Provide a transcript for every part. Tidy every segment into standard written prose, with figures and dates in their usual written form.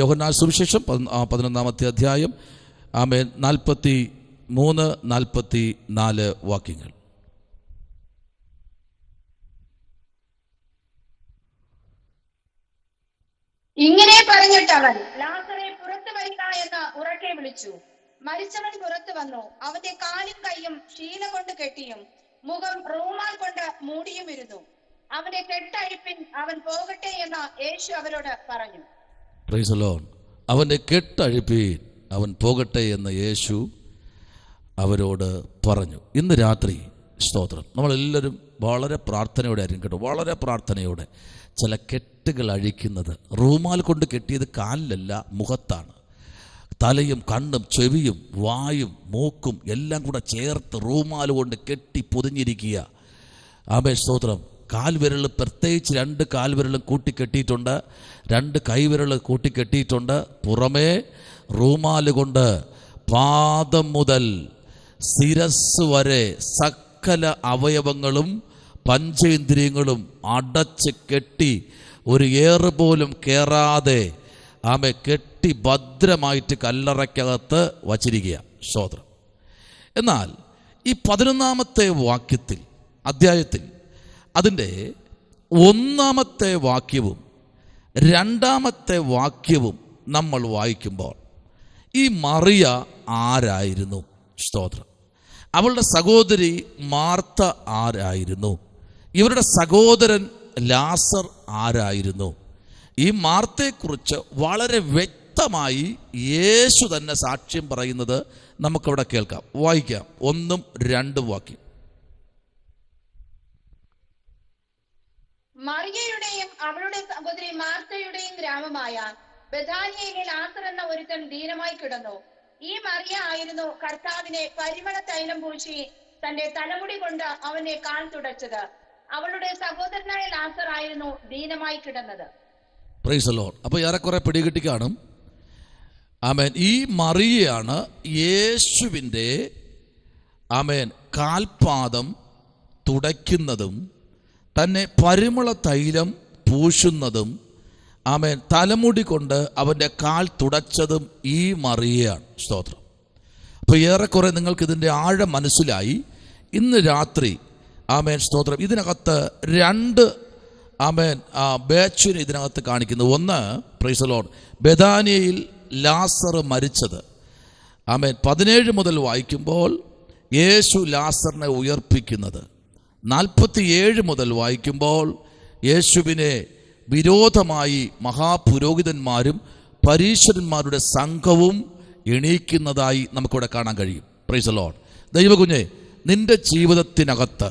യോഹന്നാൻ സുവിശേഷം 11-ാമത്തെ അധ്യായം 43-44 വാക്യങ്ങൾ. ഇങ്ങനെ പറഞ്ഞിട്ട് അവൻ ലാസറെ പുറത്തു വരിക എന്ന് ഉറക്കെ വിളിച്ചു. മരിച്ചവൻ പുറത്തു വന്നു. അവന്റെ കാലും കൈയും ശീല കൊണ്ട് കെട്ടിയും മുഖം റൂമാൽ കൊണ്ട് മൂടിയും ഇരുന്നു. അവന്റെ കെട്ടഴിപ്പിൻ, അവൻ പോകട്ടെ എന്ന് യേശു അവരോട് പറഞ്ഞു. Price the Lord. അവന്റെ കെട്ടഴിപ്പീൻ, അവൻ പോകട്ടെ എന്ന് യേശു അവരോട് പറഞ്ഞു. ഇന്ന് രാത്രി സ്തോത്രം, നമ്മളെല്ലാവരും വളരെ പ്രാർത്ഥനയോടെ ആയിരിക്കും കേട്ടോ, വളരെ പ്രാർത്ഥനയോടെ ചില കെട്ടുകൾ അഴിക്കുന്നത്. റൂമാൽ കൊണ്ട് കെട്ടിയത് കാലിലല്ല, മുഖത്താണ്. തലയും കണ്ണും ചെവിയും വായും മൂക്കും എല്ലാം കൂടെ ചേർത്ത് റൂമാൽ കൊണ്ട് കെട്ടി പൊതിഞ്ഞിരിക്കുക. ആമേൻ സ്തോത്രം. കാൽവിരൽ, പ്രത്യേകിച്ച് 2 കാൽവിരലും കൂട്ടിക്കെട്ടിയിട്ടുണ്ട്, 2 കൈവിരൽ കൂട്ടിക്കെട്ടിയിട്ടുണ്ട്. പുറമേ റൂമാൽ കൊണ്ട് പാദം മുതൽ ശിരസ് വരെ സകല അവയവങ്ങളും പഞ്ചേന്ദ്രിയങ്ങളും അടച്ച് കെട്ടി ഒരു ഏറ് പോലും കയറാതെ ആമെ കെട്ടി ഭദ്രമായിട്ട് കല്ലറയ്ക്കകത്ത് വച്ചിരിക്കുക. സ്തോത്രം. എന്നാൽ ഈ 11-ാമത്തെ വാക്യത്തിൽ, അധ്യായത്തിൽ അതിൻ്റെ 1-ാമത്തെ വാക്യവും 2-ാമത്തെ വാക്യവും നമ്മൾ വായിക്കുമ്പോൾ ഈ മറിയ ആരായിരുന്നു? സ്തോത്രം. അവളുടെ സഹോദരി മാർത്ത ആരായിരുന്നു? ഇവരുടെ സഹോദരൻ ലാസർ ആരായിരുന്നു? ഈ മാർത്തയെക്കുറിച്ച് വളരെ വ്യക്തമായി യേശു തന്നെ സാക്ഷ്യം പറയുന്നത് നമുക്കവിടെ കേൾക്കാം. വായിക്കാം 1-2 വാക്യം. മറിയയുടെയും അവളുടെ സഹോദരി മാർത്തയുടെയും ഗ്രാമമായ ബെഥാനിയയിലെ ലാസർ എന്ന ഒരുത്തൻ ദീനമായി കിടന്നു. ഈ മറിയ ആയിരുന്നു കർത്താവിനെ പരിമള തൈലം പൂശി തന്റെ തലമുടി കൊണ്ട് അവന്റെ കാൽ തുടച്ചത്. അവളുടെ സഹോദരനായ ലാസർ ആയിരുന്നു ദീനമായി കിടന്നത്. Price the Lord. അപ്പോൾ ഏറെക്കുറെ പിടികിട്ടി കാണും. ആമേൻ. ഈ മറിയയാണ് യേശുവിൻ്റെ ആമേൻ കാൽപാദം തുടയ്ക്കുന്നതും തന്നെ പരിമള തൈലം പൂശുന്നതും ആമേൻ തലമുടി കൊണ്ട് അവൻ്റെ കാൽ തുടച്ചതും ഈ മറിയയാണ്. സ്തോത്രം. അപ്പോൾ ഏറെക്കുറെ നിങ്ങൾക്കിതിൻ്റെ ആഴം മനസ്സിലായി. ഇന്ന് രാത്രി ആമേൻ സ്തോത്രം, ഇതിനകത്ത് 2 ആമേൻ ബാച്ചിനെ ഇതിനകത്ത് കാണിക്കുന്നു. ഒന്ന്, പ്രൈസ് ദി ലോർഡ്, ബെഥാനിയയിൽ ലാസർ മരിച്ചത്. ആമേൻ 17 മുതൽ വായിക്കുമ്പോൾ യേശു ലാസറിനെ ഉയർപ്പിക്കുന്നത്. 47 മുതൽ വായിക്കുമ്പോൾ യേശുവിനെ വിരോധമായി മഹാപുരോഹിതന്മാരും പരീശന്മാരുടെ സംഘവും എണീക്കുന്നതായി നമുക്കിവിടെ കാണാൻ കഴിയും. Price the Lord. ദൈവകുഞ്ഞെ, നിന്റെ ജീവിതത്തിനകത്ത്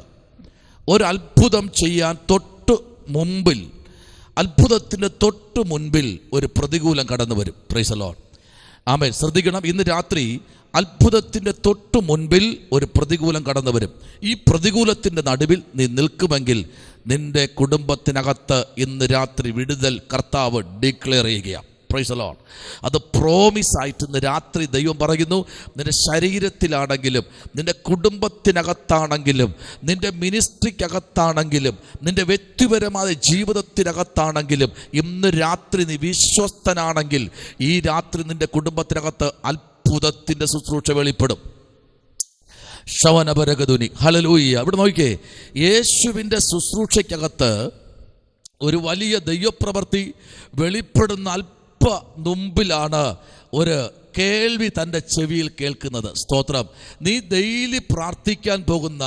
ഒരത്ഭുതം ചെയ്യാൻ അത്ഭുതത്തിൻ്റെ തൊട്ട് മുൻപിൽ ഒരു പ്രതികൂലം കടന്നു വരും. Praise the lord. ആമേൻ. ശ്രദ്ധിക്കണം, ഇന്ന് രാത്രി അത്ഭുതത്തിൻ്റെ തൊട്ട് മുൻപിൽ ഒരു പ്രതികൂലം കടന്നു വരും. ഈ പ്രതികൂലത്തിൻ്റെ നടുവിൽ നീ നിൽക്കുമെങ്കിൽ നിന്റെ കുടുംബത്തിനകത്ത് ഇന്ന് രാത്രി വിടുതൽ കർത്താവ് ഡിക്ലെയർ ചെയ്യുകയാണ്. Price the Lord. അത് പ്രോമിസ് ആയിട്ട് ഇന്ന് രാത്രി ദൈവം പറയുന്നു. നിന്റെ ശരീരത്തിലാണെങ്കിലും, നിന്റെ കുടുംബത്തിനകത്താണെങ്കിലും, നിന്റെ മിനിസ്ട്രിക്കകത്താണെങ്കിലും, നിന്റെ വ്യക്തിപരമായ ജീവിതത്തിനകത്താണെങ്കിലും, ഇന്ന് രാത്രി നീ വിശ്വസ്തനാണെങ്കിൽ ഈ രാത്രി നിന്റെ കുടുംബത്തിനകത്ത് അത്ഭുതത്തിൻ്റെ ശുശ്രൂഷ വെളിപ്പെടും. ശവനപരഗതുനി ഹല്ലേലൂയ. ഇവിടെ നോക്കിക്കേ, യേശുവിൻ്റെ ശുശ്രൂഷയ്ക്കകത്ത് ഒരു വലിയ ദൈവപ്രവൃത്തി വെളിപ്പെടുന്ന അല്പ മുമ്പിലാണ് ഒരു കേൾവി തൻ്റെ ചെവിയിൽ കേൾക്കുന്നത്. സ്തോത്രം. നീ ഡെയിലി പ്രാർത്ഥിക്കാൻ പോകുന്ന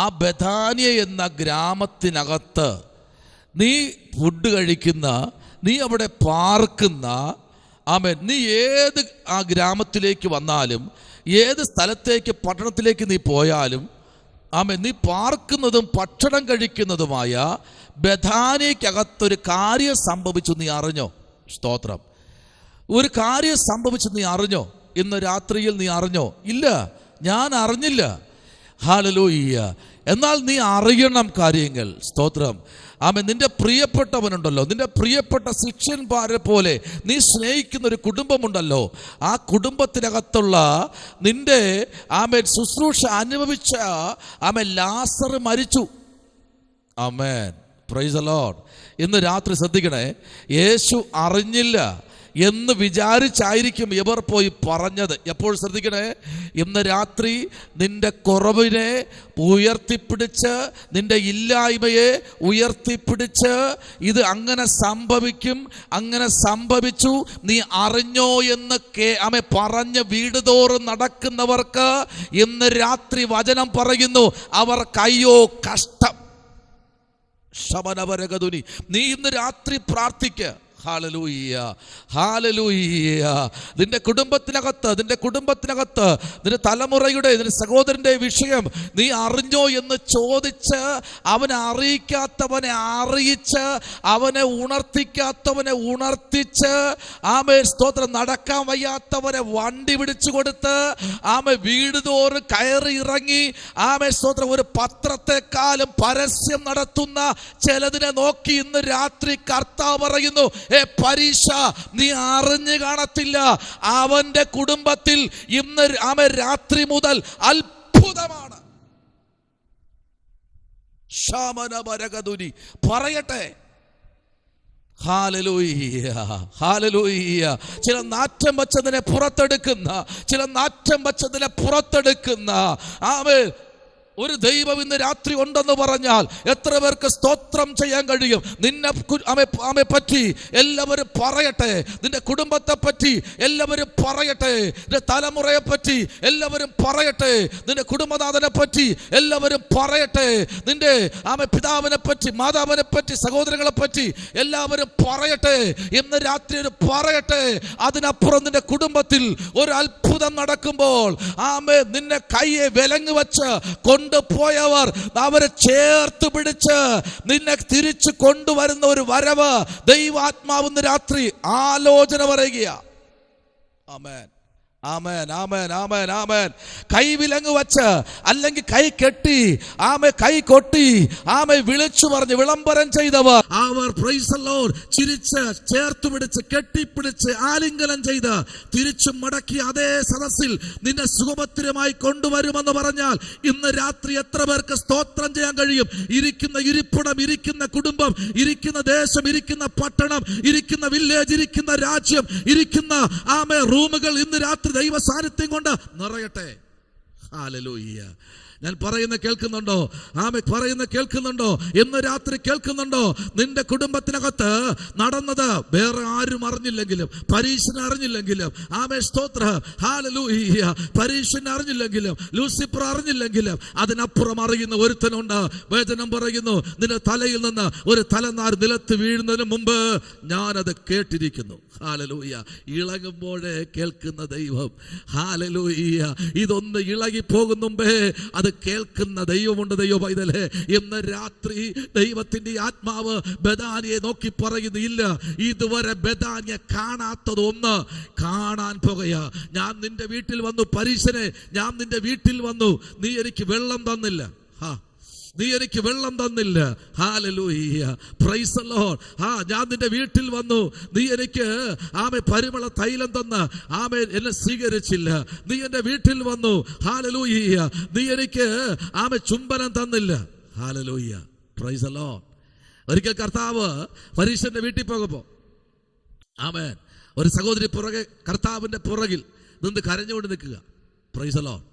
ആ ബെഥാനിയ എന്ന ഗ്രാമത്തിനകത്ത് നീ ഫുഡ് കഴിക്കുന്ന, നീ അവിടെ പാർക്കുന്ന, ആമേൻ, നീ ഏത് ആ ഗ്രാമത്തിലേക്ക് വന്നാലും, ഏത് സ്ഥലത്തേക്ക് പട്ടണത്തിലേക്ക് നീ പോയാലും, ആമേൻ, നീ പാർക്കുന്നതും ഭക്ഷണം കഴിക്കുന്നതുമായ ബെഥാനിയക്കകത്തൊരു കാര്യം സംഭവിച്ചു. നീ അറിഞ്ഞോ? സ്തോത്രം. ഒരു കാര്യം സംഭവിച്ചു. നീ അറിഞ്ഞോ? ഇന്ന് രാത്രിയിൽ നീ അറിഞ്ഞോ? ഇല്ല, ഞാൻ അറിഞ്ഞില്ല. ഹല്ലേലൂയ. എന്നാൽ നീ അറിയണം കാര്യങ്ങൾ. സ്തോത്രം. ആമേൻ. നിന്റെ പ്രിയപ്പെട്ടവനുണ്ടല്ലോ, നിന്റെ പ്രിയപ്പെട്ട ശിഷ്യന്മാരെ പോലെ നീ സ്നേഹിക്കുന്ന ഒരു കുടുംബമുണ്ടല്ലോ, ആ കുടുംബത്തിനകത്തുള്ള നിന്റെ ആമേൻ ശുശ്രൂഷ അനുഭവിച്ച ആമേൻ ലാസർ മരിച്ചു. ആമേൻ. Praise the lord. ഇന്ന് രാത്രി ശ്രദ്ധിക്കണേ, യേശു അറിഞ്ഞില്ല എന്ന് വിചാരിച്ചായിരിക്കും ഇവർ പോയി പറഞ്ഞത്. എപ്പോൾ ശ്രദ്ധിക്കണേ, ഇന്ന് രാത്രി നിന്റെ കുറവിനെ ഉയർത്തിപ്പിടിച്ച്, നിന്റെ ഇല്ലായ്മയെ ഉയർത്തിപ്പിടിച്ച്, ഇത് അങ്ങനെ സംഭവിക്കും, അങ്ങനെ സംഭവിച്ചു, നീ അറിഞ്ഞോ എന്ന് പറഞ്ഞ് വീട് തോറും നടക്കുന്നവർക്ക് ഇന്ന് രാത്രി വചനം പറയുന്നു, അവർക്ക് അയ്യോ കഷ്ടം. ശമനവരകതുനി, നീ ഇന്ന് രാത്രി പ്രാർത്ഥിക്കുക. Hallelujah, hallelujah. നിന്റെ കുടുംബത്തിനകത്ത് നിന്റെ തലമുറയുടെ, നിന്റെ സഹോദരന്റെ വിഷയം നീ അറിഞ്ഞോ എന്ന് ചോദിച്ച്, അവനെ അറിയിക്കാത്തവനെ അറിയിച്ച്, അവനെ ഉണർത്തിക്കാത്തവനെ ഉണർത്തിച്ച്, സ്തോത്രം, നടക്കാൻ വയ്യാത്തവനെ വണ്ടി പിടിച്ചു കൊടുത്ത്, വീട് തോറും കയറി ഇറങ്ങി, സ്തോത്രം, ഒരു പത്രത്തെക്കാളും പരസ്യം നടത്തുന്ന ചിലതിനെ നോക്കി ഇന്ന് രാത്രി കർത്താവ് പറയുന്നു, പരീക്ഷ നീ അറിഞ്ഞു കാണത്തില്ല, അവന്റെ കുടുംബത്തിൽ ഇന്ന് രാത്രി മുതൽ അത്ഭുതമാണ്. ശമനവരകതുനി പറയട്ടെ. Hallelujah, hallelujah. ചില നാറ്റം വച്ചതിനെ പുറത്തെടുക്കുന്ന ആമേൻ ഒരു ദൈവം ഇന്ന് രാത്രി ഉണ്ടെന്ന് പറഞ്ഞാൽ എത്ര പേർക്ക് സ്തോത്രം ചെയ്യാൻ കഴിയും? നിന്നെ പറ്റി എല്ലാവരും പറയട്ടെ, നിന്റെ കുടുംബത്തെ പറ്റി എല്ലാവരും പറയട്ടെ, നിന്റെ തലമുറയെ പറ്റി എല്ലാവരും പറയട്ടെ, നിന്റെ കുടുംബനാഥനെ പറ്റി എല്ലാവരും പറയട്ടെ, നിന്റെ പിതാവിനെ പറ്റി, മാതാവിനെ പറ്റി, സഹോദരങ്ങളെ പറ്റി എല്ലാവരും പറയട്ടെ. ഇന്ന് രാത്രി ഒരു പറയട്ടെ. അതിനപ്പുറം നിന്റെ കുടുംബത്തിൽ ഒരു അത്ഭുതം നടക്കുമ്പോൾ നിന്നെ കൈയെ വിലങ്ങ് വെച്ച് കൊണ്ടുപോയവർ അവരെ ചേർത്ത് പിടിച്ച് നിന്നെ തിരിച്ചു കൊണ്ടുവരുന്ന ഒരു വരവ് ദൈവാത്മാവിന്ന് രാത്രി ആലോചന പറയുക. ആമേൻ, ആമേൻ, ആമേൻ, ആമേൻ, ആമേൻ. കൈ വിലങ്ങ് വച്ച്, അല്ലെങ്കിൽ കൈ കെട്ടി, കൈ കൊട്ടി, വിളിച്ചു പറഞ്ഞ് വിളംബരം ചെയ്തവർ അവർ പ്രൈസ് ദി ലോർഡ് ചിരിച്ച് ചേർത്ത് പിടിച്ച് കെട്ടിപ്പിടിച്ച് ആലിംഗനം ചെയ്ത് തിരിച്ചു മടക്കി അതേ സദസ്സിൽ നിന്നെ സുഖഭദ്രമായി കൊണ്ടുവരുമെന്ന് പറഞ്ഞാൽ ഇന്ന് രാത്രി എത്ര പേർക്ക് സ്തോത്രം ചെയ്യാൻ കഴിയും? ഇരിക്കുന്ന ഇരിപ്പിടം, ഇരിക്കുന്ന കുടുംബം, ഇരിക്കുന്ന ദേശം, ഇരിക്കുന്ന പട്ടണം, ഇരിക്കുന്ന വില്ലേജ്, ഇരിക്കുന്ന രാജ്യം, ഇരിക്കുന്ന റൂമുകൾ ഇന്ന് രാത്രി ദൈവ സാന്നിധ്യം കൊണ്ട് നിറയട്ടെ. ഹല്ലേലൂയ. ഞാൻ പറയുന്ന കേൾക്കുന്നുണ്ടോ? കേൾക്കുന്നുണ്ടോ? ഇന്ന് രാത്രി കേൾക്കുന്നുണ്ടോ? നിന്റെ കുടുംബത്തിനകത്ത് നടന്നത് വേറെ ആരും അറിഞ്ഞില്ലെങ്കിലും, പരീക്ഷനെ അറിഞ്ഞില്ലെങ്കിലും, സ്തോത്രം, ഹല്ലേലൂയ, പരീക്ഷനെ അറിഞ്ഞില്ലെങ്കിലും, ലൂസിഫർ അറിഞ്ഞില്ലെങ്കിലും, അതിനപ്പുറം അറിയുന്ന ഒരുത്തനുണ്ട്. വചനം പറയുന്നു, നിന്റെ തലയിൽ നിന്ന് ഒരു തലനാർ നിലത്ത് വീഴുന്നതിന് മുമ്പ് ഞാനത് കേട്ടിരിക്കുന്നു. ഹല്ലേലൂയ. ഇളകുമ്പോഴേ കേൾക്കുന്ന ദൈവം. ഹല്ലേലൂയ. ഇതൊന്ന് ഇളകി പോകും മുമ്പേ അത് കേൾക്കുന്ന ദൈവമുണ്ട്. ദൈവ പൈതലേ, ഇന്ന് രാത്രി ദൈവത്തിന്റെ ആത്മാവ് ബെഥാനിയെ നോക്കി പറയുന്നു, ഇല്ല, ഇതുവരെ ബെഥാനിയെ കാണാത്തതൊന്ന് കാണാൻ പോകുക. ഞാൻ നിന്റെ വീട്ടിൽ വന്നു, പരീശനെ, ഞാൻ നിന്റെ വീട്ടിൽ വന്നു, നീ എനിക്ക് വെള്ളം തന്നില്ല. നീ എനിക്ക് വെള്ളം തന്നില്ല. Hallelujah, praise the Lord. ഞാൻ നിന്റെ വീട്ടിൽ വന്നു, നീ എനിക്ക് പരിമള തൈലം തന്ന് എന്നെ സ്വീകരിച്ചില്ല. നീ എന്റെ വീട്ടിൽ വന്നു, ഹല്ലേലൂയ, നീ എനിക്ക് ചുംബനം തന്നില്ല. Hallelujah, praise the Lord. ഒരിക്കൽ കർത്താവ് പരീശന്റെ വീട്ടിൽ പോകുമ്പോ ഒരു സഹോദരി കർത്താവിന്റെ പുറകിൽ നിന്ന് കരഞ്ഞുകൊണ്ട് നിൽക്കുക. Price the lord.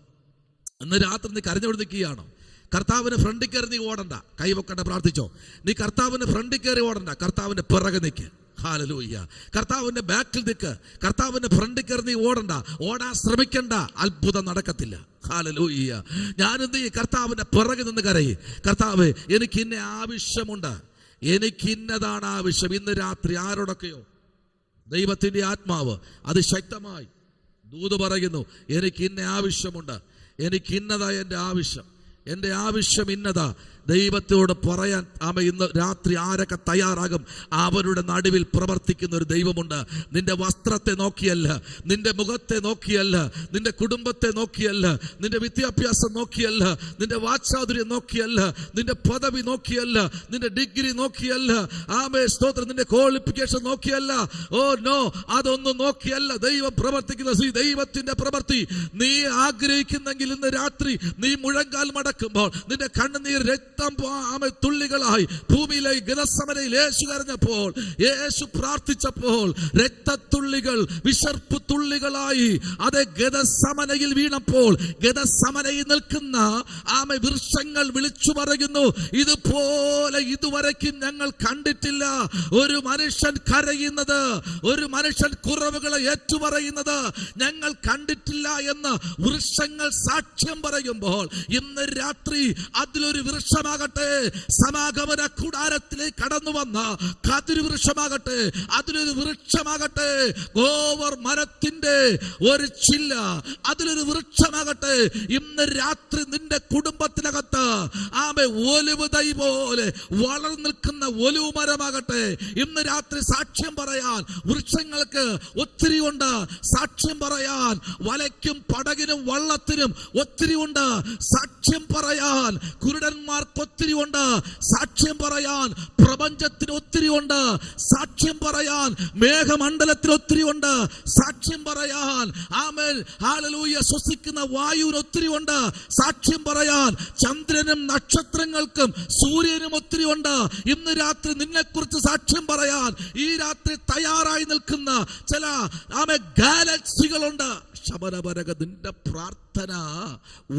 ഇന്ന് രാത്രി നീ കരഞ്ഞുകൊണ്ട് നിൽക്കുകയാണോ? കർത്താവിന് ഫ്രണ്ടിൽ കയറി നീ ഓടണ്ട, കൈവക്കണ്ട, പ്രാർത്ഥിച്ചോ. നീ കർത്താവിന് ഫ്രണ്ടിൽ കയറി ഓടണ്ട, കർത്താവിന്റെ പിറകെ നിൽക്ക്. ഹല്ലേലൂയ. കർത്താവിന്റെ ബാക്കിൽ നിൽക്ക്, കർത്താവിന്റെ ഫ്രണ്ടിൽ കയറി നീ ഓടണ്ട, ഓടാൻ ശ്രമിക്കണ്ട, അത്ഭുതം നടക്കത്തില്ല. ഹല്ലേലൂയ. ഞാനെന്ത് ചെയ്യും? കർത്താവിന്റെ പിറകെ നിന്ന് കരയും, കർത്താവേ, എനിക്ക് ഇന്ന ആവശ്യമുണ്ട്, എനിക്ക് ഇന്നതാണ് ആവശ്യം. ഇന്ന് രാത്രി ആരോടൊക്കെയോ ദൈവത്തിന്റെ ആത്മാവ് അതിശക്തമായി ദൂത് പറയുന്നു, എനിക്ക് ഇന്ന ആവശ്യമുണ്ട്, എനിക്ക് ഇന്നതായ എൻ്റെ ആവശ്യം, എൻ്റെ ആവശ്യം ഇന്നതാ. ദൈവത്തോട് പറയാൻ ഇന്ന് രാത്രി ആരൊക്കെ തയ്യാറാകും? അവരുടെ നടുവിൽ പ്രവർത്തിക്കുന്ന ഒരു ദൈവമുണ്ട്. നിന്റെ വസ്ത്രത്തെ നോക്കിയല്ല, നിന്റെ മുഖത്തെ നോക്കിയല്ല, നിന്റെ കുടുംബത്തെ നോക്കിയല്ല, നിന്റെ വിദ്യാഭ്യാസം നോക്കിയല്ല, നിന്റെ വാക്ചാതുര്യം നോക്കിയല്ല, നിന്റെ പദവി നോക്കിയല്ല, നിന്റെ ഡിഗ്രി നോക്കിയല്ല, സ്തോത്രം, നിന്റെ ക്വാളിഫിക്കേഷൻ നോക്കിയല്ല. ഓ നോ, അതൊന്നും നോക്കിയല്ല ദൈവം പ്രവർത്തിക്കുന്ന ദൈവത്തിന്റെ പ്രവൃത്തി. നീ ആഗ്രഹിക്കുന്നെങ്കിൽ ഇന്ന് രാത്രി നീ മുഴങ്കാൽ മടക്കുമ്പോൾ, നിന്റെ കണ്ണുനീർ തുള്ളികളായി ഭൂമിയിലേക്ക് ഗെത്സമനയിൽ യേശു കരഞ്ഞപ്പോൾ, യേശു പ്രാർത്ഥിച്ചപ്പോൾ രക്തത്തുള്ളികൾ വിശർപ്പ് തുള്ളികളായി അത് ഗെത്സമനയിൽ വീണപ്പോൾ ഗെത്സമനയിൽ നിൽക്കുന്ന വൃക്ഷങ്ങൾ വിളിച്ചു പറയുന്നു, ഇതുപോലെ ഇതുവരെയ്ക്കും ഞങ്ങൾ കണ്ടിട്ടില്ല. ഒരു മനുഷ്യൻ കരയുന്നത്, ഒരു മനുഷ്യൻ കുറവുകളെ ഏറ്റുപറയുന്നത് ഞങ്ങൾ കണ്ടിട്ടില്ല എന്ന് വൃക്ഷങ്ങൾ സാക്ഷ്യം പറയുമ്പോൾ, ഇന്ന് രാത്രി അതിലൊരു വൃക്ഷമാകട്ടെ, സമാഗമന കൂടാരത്തിലേക്ക് കടന്നു വന്ന കതിര് വൃക്ഷമാകട്ടെ, അതിലൊരു വൃക്ഷമാകട്ടെ, ഗോവർ മരത്തിന്റെ ഒരു ചില്ല, അതിലൊരു വൃക്ഷമാകട്ടെ. ഇന്ന് രാത്രി നിന്റെ കുടുംബത്തിനകത്ത് ഒലിവ് തൈ പോലെ വളർന്നു നിൽക്കുന്ന ഒലിവ് മരമാകട്ടെ. ഇന്ന് രാത്രി സാക്ഷ്യം പറയാൻ വൃക്ഷങ്ങൾക്ക് ഒത്തിരി ഉണ്ട്, സാക്ഷ്യം പറയാൻ വലയ്ക്കും പടകിനും വള്ളത്തിനും ഒത്തിരി ഉണ്ട്, സാക്ഷ്യം പറയാൻ കുരുടന്മാർക്ക് ഒത്തിരി ഉണ്ട്, സാക്ഷ്യം പറയാൻ പ്രപഞ്ചത്തിന് ഒത്തിരി ഉണ്ട്, സാക്ഷ്യം പറയാൻ മേഘമണ്ഡലത്തിന് ഒത്തിരി ഉണ്ട്, സാക്ഷ്യം പറയാൻ ആമേൻ ഹല്ലേലൂയ ശ്വസിക്കുന്ന വായുവിന് ഒത്തിരി ഉണ്ട്, സാക്ഷ്യം പറയാൻ ചന്ദ്രനും നക്ഷത്രങ്ങൾക്കും സൂര്യനും ഒത്തിരി ഉണ്ട്. ഇന്ന് രാത്രി നിന്നെക്കുറിച്ച് സാക്ഷ്യം പറയാൻ ഈ രാത്രി തയ്യാറായി നിൽക്കുന്ന ചില ഗാലക്സികളുണ്ട്. ശബരപരക നിന്റെ പ്രാർത്ഥന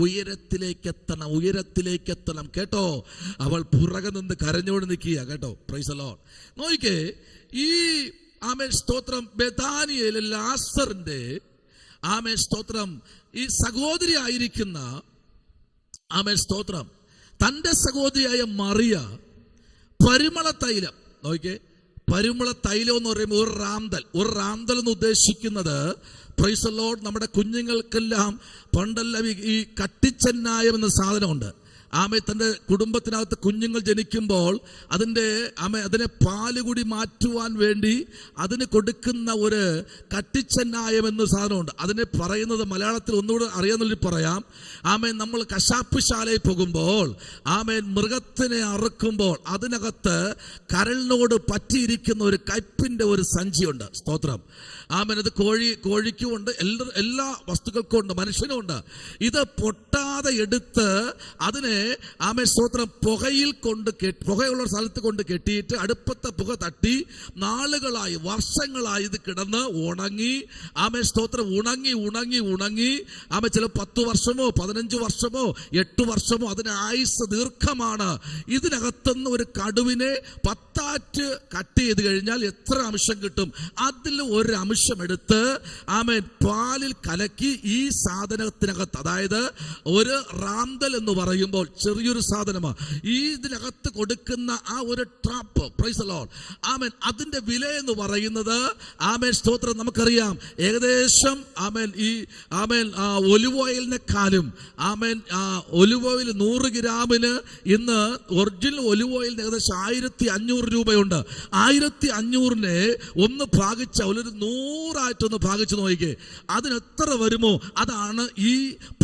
ഉയരത്തിലേക്ക് എത്തണം, ഉയരത്തിലേക്ക് എത്തണം കേട്ടോ. അവൾ പുറകെ നിന്ന് കരഞ്ഞോട് നിൽക്കുക കേട്ടോ. Price the Lord. നോക്കിക്കേ, ഈ സ്തോത്രം ബെഥാനിയയിലെ ലാസറിന്റെ സ്തോത്രം ഈ സഹോദരി ആയിരിക്കുന്ന സ്തോത്രം തന്റെ സഹോദരിയായ മറിയ പരിമള തൈലം, നോക്കിക്കേ, പരിമള തൈലം എന്ന് പറയുമ്പോൾ ഒരു റാന്തൽ എന്ന് ഉദ്ദേശിക്കുന്നത് പ്രൈസ് ദി ലോർഡ്, നമ്മുടെ കുഞ്ഞുങ്ങൾക്കെല്ലാം പണ്ടെല്ലാം ഈ കട്ടിച്ചെന്നായം എന്ന സാധനമുണ്ട്. തൻ്റെ കുടുംബത്തിനകത്ത് കുഞ്ഞുങ്ങൾ ജനിക്കുമ്പോൾ അതിനെ പാലുകൂടി മാറ്റുവാൻ വേണ്ടി അതിന് കൊടുക്കുന്ന ഒരു കട്ടിച്ചെന്നായം എന്ന സാധനമുണ്ട്. അതിനെ പറയുന്നത് മലയാളത്തിൽ ഒന്നുകൂടെ അറിയാമെന്നുള്ളി പറയാം. നമ്മൾ കശാപ്പ് ശാലയിൽ പോകുമ്പോൾ മൃഗത്തിനെ അറുക്കുമ്പോൾ അതിനകത്ത് കരളിനോട് പറ്റിയിരിക്കുന്ന ഒരു കയ്പിന്റെ ഒരു സഞ്ചിയുണ്ട്. സ്തോത്രം. അത് കോഴിക്കുമുണ്ട്, എല്ലാ വസ്തുക്കൾക്കും ഉണ്ട്, മനുഷ്യനും ഉണ്ട്. ഇത് പൊട്ടാതെ എടുത്ത് അതിനെ സ്തോത്രം പുകയുള്ള സ്ഥലത്ത് കൊണ്ട് കെട്ടിയിട്ട് അടുപ്പത്തെ പുക തട്ടി നാളുകളായി വർഷങ്ങളായി ഇത് കിടന്ന് ഉണങ്ങി സ്തോത്രം ഉണങ്ങി ഉണങ്ങി ഉണങ്ങി ചില 10 വർഷമോ 15 വർഷമോ 8 വർഷമോ അതിന് ആയുസ് ദീർഘമാണ്. ഇതിനകത്തുനിന്ന് ഒരു കടുവിനെ 10 ആറ്റ് കട്ട് ചെയ്ത് കഴിഞ്ഞാൽ എത്ര അംശം കിട്ടും? അതിൽ ഒരു അംശം എടുത്ത് പാലിൽ കലക്കി ഈ സാധനത്തിനകത്ത്, അതായത് ഒരു റാന്തൽ എന്ന് പറയുമ്പോൾ ചെറിയൊരു സാധനമാണ്, ഈ ഇതിനകത്ത് കൊടുക്കുന്ന ആ ഒരു ട്രാപ്പ്, പ്രൈസ് ദി ലോർഡ്, അതിന്റെ വില എന്ന് പറയുന്നത് സ്തോത്രം നമുക്കറിയാം ഏകദേശം ഈ ഒലിവ് ഓയിലിനെക്കാളും ഒലിവ് ഓയിൽ 100 ഗ്രാമിന് ഇന്ന് ഒറിജിനൽ ഒലിവ് ഓയിലിന് ഏകദേശം 1500 രൂപയുണ്ട്. 1500നെ ഒന്ന് ഭാഗിച്ച ഒരു 100 ഭാഗിച്ച് നോക്കിക്കേ, അതിനെത്ര വരുമോ? അതാണ് ഈ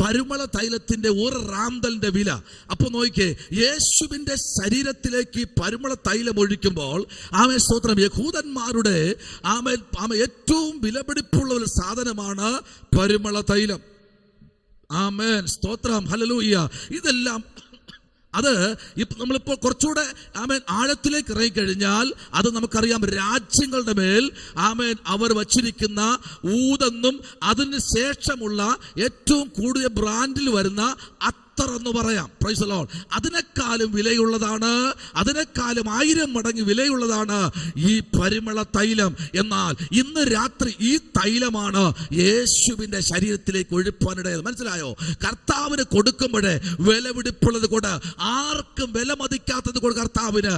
പരിമള തൈലത്തിന്റെ ഒരു റാന്തലിന്റെ വില. അപ്പൊ നോക്കിക്കേ, യേശുവിന്റെ ശരീരത്തിലേക്ക് പരിമള തൈലം ഒഴിക്കുമ്പോൾ സ്തോത്രം യഹൂദന്മാരുടെ ഏറ്റവും വിലപിടിപ്പുള്ള ഒരു സാധനമാണ് പരിമള തൈലം. ആമേൻ, സ്തോത്രം, ഹല്ലേലൂയ. ഇതെല്ലാം അത് നമ്മളിപ്പോൾ കുറച്ചുകൂടെ ആഴത്തിലേക്ക് ഇറങ്ങിക്കഴിഞ്ഞാൽ അത് നമുക്കറിയാം, രാജ്യങ്ങളുടെ മേൽ അവർ വച്ചിരിക്കുന്ന ഊതെന്നും അതിന് ശേഷമുള്ള ഏറ്റവും കൂടുതൽ ബ്രാൻഡിൽ വരുന്ന എന്ന് പറയാം. Price the Lord. അതിനേക്കാളും വിലയുള്ളതാണ്, അതിനേക്കാളും 1000 മടങ്ങ് വിലയുള്ളതാണ് ഈ പരിമള തൈലം. എന്നാൽ ഇന്ന് രാത്രി ഈ തൈലമാണ് യേശുവിന്റെ ശരീരത്തിലേക്ക് ഒഴിപ്പാനിടയത്. മനസ്സിലായോ? കർത്താവിന് കൊടുക്കുമ്പോഴേ വിലപിടിപ്പുള്ളത് കൊണ്ട്, ആർക്കും വില മതിക്കാത്തത് കൊണ്ട് കർത്താവിന്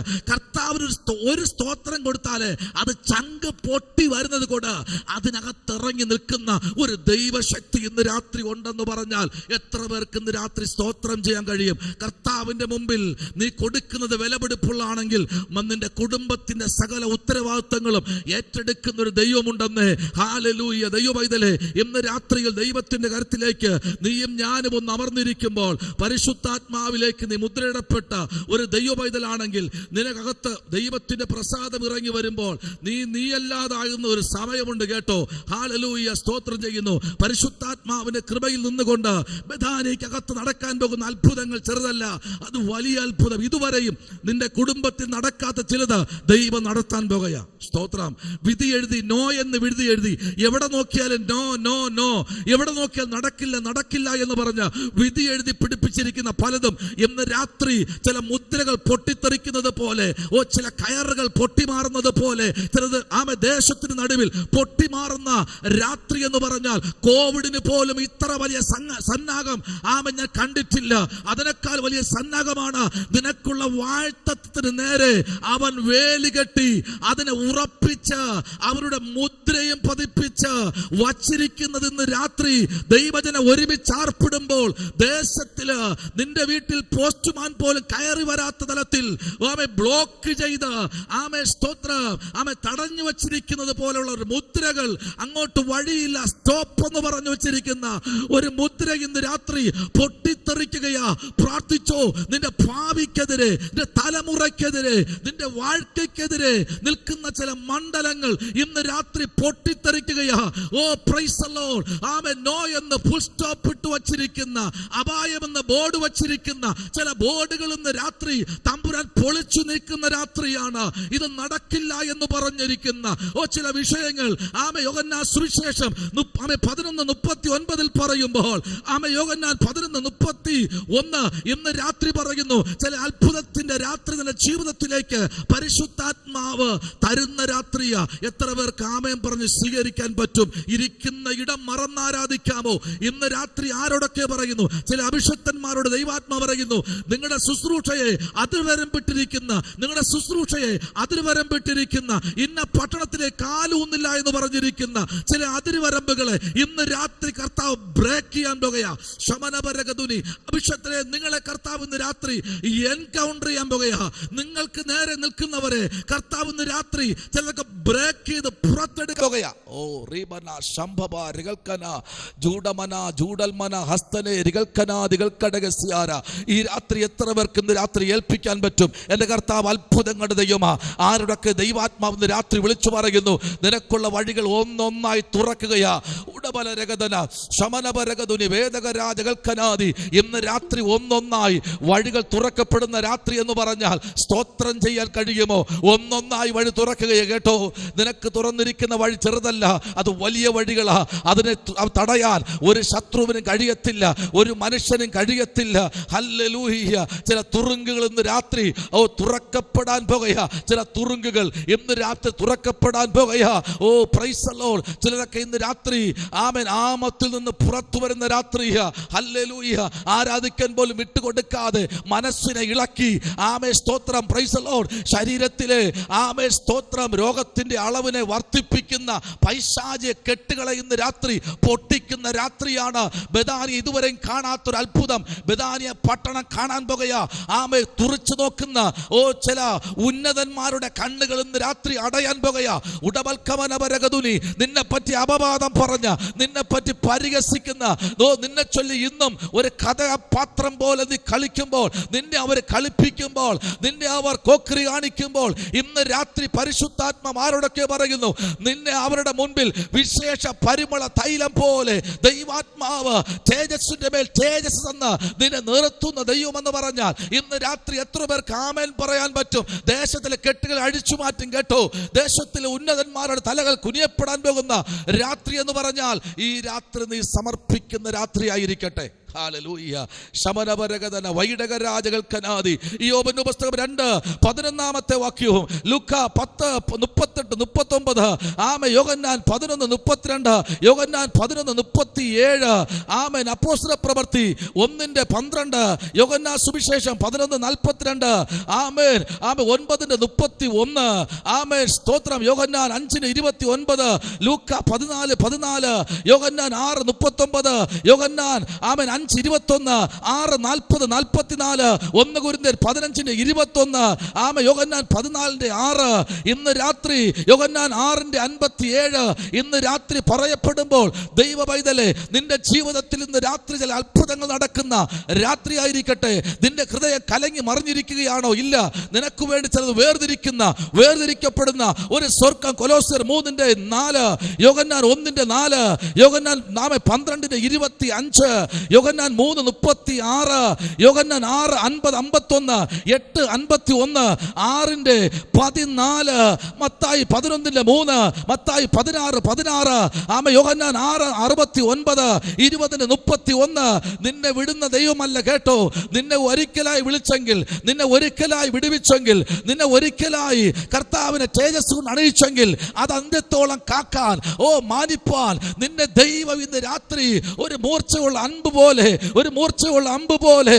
ഒരു സ്തോത്രം കൊടുത്താല് അത് ചങ്ക് പൊട്ടി വരുന്നത് കൊണ്ട് അതിനകത്തിറങ്ങി നിൽക്കുന്ന ഒരു ദൈവശക്തി ഇന്ന് രാത്രി ഉണ്ടെന്ന് പറഞ്ഞാൽ എത്ര പേർക്ക് ഇന്ന് രാത്രി സ്തോത്രം ചെയ്യാൻ കഴിയും? കർത്താവിന്റെ മുമ്പിൽ നീ കൊടുക്കുന്നത് വിലപിടിപ്പുള്ളാണെങ്കിൽ നിന്റെ കുടുംബത്തിന്റെ സകല ഉത്തരവാദിത്തങ്ങളും ഏറ്റെടുക്കുന്ന ഒരു ദൈവമുണ്ടെന്ന്. ഹല്ലേലൂയ. ദൈവമൈതലേ, ഇന്ന് രാത്രിയിൽ ദൈവത്തിന്റെ കരുത്തിലേക്ക് നീയും ഞാനും ഒന്ന് അമർന്നിരിക്കുമ്പോൾ, പരിശുദ്ധാത്മാവിലേക്ക് നീ മുദ്രയിടപ്പെട്ട ഒരു ദൈവമൈതലാണെങ്കിൽ, നിനക്കകത്ത് ദൈവത്തിന്റെ പ്രസാദം ഇറങ്ങി വരുമ്പോൾ നീയല്ലാതാകുന്ന ഒരു സമയമുണ്ട് കേട്ടോ. ഹല്ലേലൂയ. സ്തോത്രം ചെയ്യുന്നു. പരിശുദ്ധാത്മാവിന്റെ കൃപയിൽ നിന്നുകൊണ്ട് ബഥാനിക്കകത്ത് നടക്കാൻ പോകുന്ന അത്ഭുതങ്ങൾ ചെറുതല്ല, അത് വലിയ അത്ഭുതം. ഇതുവരെയും നിന്റെ കുടുംബത്തിൽ നടക്കാത്ത ചിലത് ദൈവം നടത്താൻ പോകുകയാ. സ്തോത്രം. വിധി എഴുതി, നോ എന്ന് വിധി എഴുതി, എവിടെ നോക്കിയാലും നോ നോ നോ, എവിടെ നോക്കിയാൽ നടക്കില്ല നടക്കില്ല എന്ന് പറഞ്ഞ് വിധി എഴുതി പിടിപ്പിച്ചിരിക്കുന്ന പലതും ഇന്ന് രാത്രി ചില മുദ്രകൾ പൊട്ടിത്തെറിക്കുന്നത് പോലെ, ചില കയറുകൾ പൊട്ടിമാറുന്നത് പോലെ, ചിലത് ദേശത്തിന് നടുവിൽ പൊട്ടിമാറുന്ന രാത്രി എന്ന് പറഞ്ഞാൽ കോവിഡിന് പോലും ഇത്ര വലിയ സന്നാഹം ഞാൻ കണ്ടിട്ടില്ല. അതിനേക്കാൾ വലിയ സന്നാഹമാണ് നിനക്കുള്ള വാഴ്ത്തത്തിന് നേരെ അവൻ വേലികെട്ടി അതിനെ ഉറപ്പിച്ച് അവരുടെ മുദ്രയും പതിപ്പിച്ച് വച്ചിരിക്കുന്നത്. ഇന്ന് രാത്രി ദൈവജന ഒരുമിച്ച് ആർപ്പിടുമ്പോൾ ദേശത്തില് നിന്റെ വീട്ടിൽ പോസ്റ്റ്മാൻ പോലും കയറി വരാത്ത തലത്തിൽ ബ്ലോക്ക് ചെയ്ത് സ്തോത്രം തടഞ്ഞു വച്ചിരിക്കുന്നത് പോലുള്ള ഒരു മുദ്രകൾ, അങ്ങോട്ട് വഴിയില്ല, സ്റ്റോപ്പ് എന്ന് പറഞ്ഞു വെച്ചിരിക്കുന്ന ഒരു മുദ്ര ഇന്ന് രാത്രി പൊട്ടിത്തെറിക്കുകയാ. പ്രാർത്ഥിച്ചോ. നിന്റെ ഭാവിക്കെതിരെ, നിന്റെ തലമുറയ്ക്കെതിരെ, നിന്റെ വാഴ്ക്കയ്ക്കെതിരെ നിൽക്കുന്ന ചില മണ്ഡലങ്ങൾ ഇന്ന് രാത്രി പൊട്ടിത്തെറിക്കുകയാ. ഓ പ്രൈസ് ദി ലോർഡ്. ആമേൻ. നോ എന്ന് ഫുൾ സ്റ്റോപ്പ് ഇട്ട് വച്ചിരിക്കുന്ന, അപായമെന്ന് ബോർഡ് വച്ചിരിക്കുന്ന ചില ബോർഡുകൾ ഇന്ന് രാത്രി തമ്പുരാൻ പൊളിച്ചു നീക്കുന്ന രാത്രിയാണ്. ഇത് നടക്കില്ല എന്ന് പറഞ്ഞിരിക്കുന്ന ചില വിഷയങ്ങൾ യോഹന്നാൻ സുവിശേഷം 11:39 പറയുമ്പോൾ യോഹന്നാൻ 11:31 ഇന്ന് രാത്രി പറയുന്നു, ചില അത്ഭുതത്തിന്റെ രാത്രി നിന്റെ ജീവിതത്തിലേക്ക് പരിശുദ്ധാത്മാവ് തരുന്ന രാത്രിയാ. എത്ര പേർക്ക് ആമേൻ പറഞ്ഞ് സ്വീകരിക്കാൻ പറ്റും? ഇരിക്കുന്ന ഇടം മറന്നാരാധിക്കാമോ? ഇന്ന് രാത്രി ആരോടൊക്കെ പറയുന്നു? ചില അഭിഷക്തന്മാരോട് ദൈവാത്മാ പറയുന്നു, നിങ്ങളുടെ ശുശ്രൂഷയെ അതിർവരം വിട്ടിരിക്കുന്ന, നിങ്ങളുടെ ശുശ്രൂഷയെ അതിർവരം വിട്ടിരിക്കുന്ന, ഇന്ന പട്ടണത്തിലെ കാലൂന്നില്ല എന്ന് പറഞ്ഞിരിക്കുന്ന ചില അതിർവരമ്പുകളെ ഇന്ന് രാത്രി കർത്താവ് ബ്രേക്ക് ചെയ്യാൻ പോകുകയാ. ശമനപരഗതുനി അഭിഷക്തരെ നിങ്ങളെ കർത്താവ് ഇന്ന് രാത്രി എൻകൗണ്ടർ ചെയ്യാൻ പോകുകയാ. നിങ്ങൾക്ക് നേരെ നിൽക്കുന്നവരെ കർത്താവ് ഇന്ന് രാത്രി ചിലർക്ക് ബ്രേക്ക് ചെയ്ത് പുറത്തെടുക്കുകയാ. ഓ റീബന ശംഭബ റികൽക്കന ജൂഡമന ജൂഡൽമന ഹസ്തനെ റികൽക്കന ദികൽക്കടകസ്യാര. ഈ രാത്രി എത്ര പേർക്ക് ഇന്ന് രാത്രി ഏൽപ്പിക്കാൻ പറ്റും? എന്റെ കർത്താവ് അത്ഭുതങ്ങളുടെ ദൈവമാ. ആരുടെയൊക്കെ ദൈവാത്മാവ് ഇന്ന് രാത്രി വിളിച്ചു പറയുന്നു, നിനക്കുള്ള വഴികൾ ഒന്നൊന്നായി തുറക്കുകയാ. ഉടബലരഗതന ശമനപരഗതുനി വേദകരാജകൽക്കനാദി. ഇന്ന് രാത്രി ഒന്നൊന്നായി വഴികൾ തുറക്കപ്പെടുന്ന രാത്രി എന്ന് പറഞ്ഞാൽ സ്തോത്രം ചെയ്യാൻ കഴിയുമോ? ഒന്നൊന്നായി വഴി തുറക്കുകയെ. കേട്ടോ, നിനക്ക് തുറന്നിരിക്കുന്ന വഴി ചെറുതല്ല, അത് വലിയ വഴികളാ. അതിനെ തടയാൻ ഒരു ശത്രുവിനും കഴിയത്തില്ല, ഒരു മനുഷ്യനും കഴിയത്തില്ല. ഹല്ലേലൂയ. ചില തുറുങ്കുകൾ ഇന്ന് രാത്രി തുറക്കപ്പെടാൻ പോകുകയാ. ചില തുറുങ്കുകൾ ഇന്ന് രാത്രി തുറക്കപ്പെടാൻ പോകുകയാ. ഓ പ്രൈസ് ദി ലോർഡ്. ചിലരൊക്കെ ഇന്ന് രാത്രി ആമേൻ ആമത്തിൽ നിന്ന് പുറത്തു വരുന്ന രാത്രിയാ. ഹല്ലേലൂയ. ആരാധിക്കാൻ പോലും വിട്ടുകൊടുക്കാതെ മനസ്സിനെ ഇളക്കി ആമേൻ സ്തോത്രം പ്രൈസ് ദി ലോർഡ്. ശരീരത്തിലെ ആമേൻ സ്തോത്രം രോഗത്തിന്റെ അളവിനെ വർദ്ധിപ്പിക്കുന്ന പൈശാചിക കെട്ടുകളെ ഇന്ന് രാത്രി പൊട്ടിക്കുന്ന രാത്രിയാണ്. ബഥാനിയ ഇതുവരെയും കാണാത്തൊരു അത്ഭുതം ബഥാനിയ പട്ടണം കാണാൻ പോകുകയാ. ആമേൻ തുറിച്ചു നോക്കുന്ന ചില ഉന്നതന്മാരുടെ കണ്ണുകൾ ഇന്ന് രാത്രി അടയാൻ പോകുകയാ. ഉടവൽക്കമനപരഗതുനി നിന്നെ പറ്റി അപവാദം പറഞ്ഞ, നിന്നെ പറ്റി പരിഹസിക്കുന്ന, നിന്നെ ചൊല്ലി ഇന്നും ഒരു കഥാപാത്രം പോലെ നീ കളിക്കുമ്പോൾ, നിന്നെ അവർ കളിപ്പിക്കുമ്പോൾ, നിന്നെ അവർ കോക്രി കാണിക്കുമ്പോൾ ഇന്ന് രാത്രി പരിശുദ്ധാത്മ ആരോടൊക്കെ പറയുന്നു, നിന്നെ അവരുടെ മുൻപിൽ വിശേഷ പരിമള തൈലം പോലെ ദൈവാത്മാവ് തേജസ്സിന്റെ മേൽ തേജസ് എന്ന് നിന്നെ നിർത്തുന്ന ദൈവമെന്ന് പറഞ്ഞാൽ ഇന്ന് രാത്രി എത്ര പേർക്ക് ആമേൻ പറയാൻ പറ്റും? ദേശത്തിലെ കെട്ടുകൾ അഴിച്ചു മാറ്റും. കേട്ടോ, ദേശത്തിലെ ഉന്നതന്മാരുടെ തലകൾ കുനിയപ്പെടാൻ പോകുന്ന രാത്രി എന്ന് പറഞ്ഞാൽ ഈ രാത്രി നീ സമർപ്പിക്കുന്ന രാത്രി ആയിരിക്കട്ടെ. ഹല്ലേലൂയ. ശമനപരഗതന വൈഡകരാജകൽക്കനാദി. യോബിന്റെ പുസ്തകം 2:11 വാക്യവും ലൂക്ക 10:38-39 ആമേൻ. യോഹന്നാൻ 11:32, യോഹന്നാൻ 11:37 ആമേൻ. അപ്പോസ്തല പ്രവൃത്തി 1:12, യോഹന്നാൻ സുവിശേഷം 11:42 ആമേൻ. ആമേൻ 9:31 ആമേൻ സ്തോത്രം. യോഹന്നാൻ 5:29, ലൂക്ക 14:14, യോഹന്നാൻ 6:39, യോഹന്നാൻ ആമേൻ 5:21, 6:40-44, 1 കൊരിന്ത്യർ 15:21 ആമേൻ. യോഹന്നാൻ 14:6. ഇന്ന് രാത്രി യോഹന്നാൻ 6:57 ഇന്ന് രാത്രി പറയപ്പെടുമ്പോൾ ദൈവ പൈതലേ, നിന്റെ ജീവിതത്തിൽ ഇന്ന് രാത്രി ചില അത്ഭുതങ്ങൾ നടക്കുന്ന രാത്രി ആയിരിക്കട്ടെ. നിന്റെ ഹൃദയം കലങ്ങി മറിഞ്ഞിരിക്കുകയാണോ? ഇല്ല. നിനക്ക് വേണ്ടി ചിലത് വേർതിരിക്കപ്പെടുന്ന ഒരു സ്വർഗം. കൊലോസ്യർ 3:4, യോഹന്നാൻ 1:4, യോഹന്നാൻ 12:25, യോഹന്നാൻ യോഹന്നാൻ 3:36, യോഹന്നാൻ 6:50-51, 8:51, 6:14, മത്തായി 11:3, മത്തായി 16:16, യോഹന്നാൻ 6:69, 20:31. നിന്നെ വിടുന്ന ദൈവമല്ല കേട്ടോ. നിന്നെ ഒരിക്കലായി വിളിച്ചെങ്കിൽ, നിന്നെ ഒരിക്കലായി വിടുവിച്ചെങ്കിൽ, നിന്നെ ഒരിക്കലായി കർത്താവിനെ തേജസ് കൊണ്ട് അണിയിച്ചെങ്കിൽ അത് അന്ത്യത്തോളം കാക്കാൻ, മാനിപ്പാൻ നിന്നെ ദൈവം ഇന്ന് രാത്രി ഒരു മൂർച്ചയുള്ള അമ്പ് പോലെ, ഒരു മൂർച്ചയുള്ള അമ്പ് പോലെ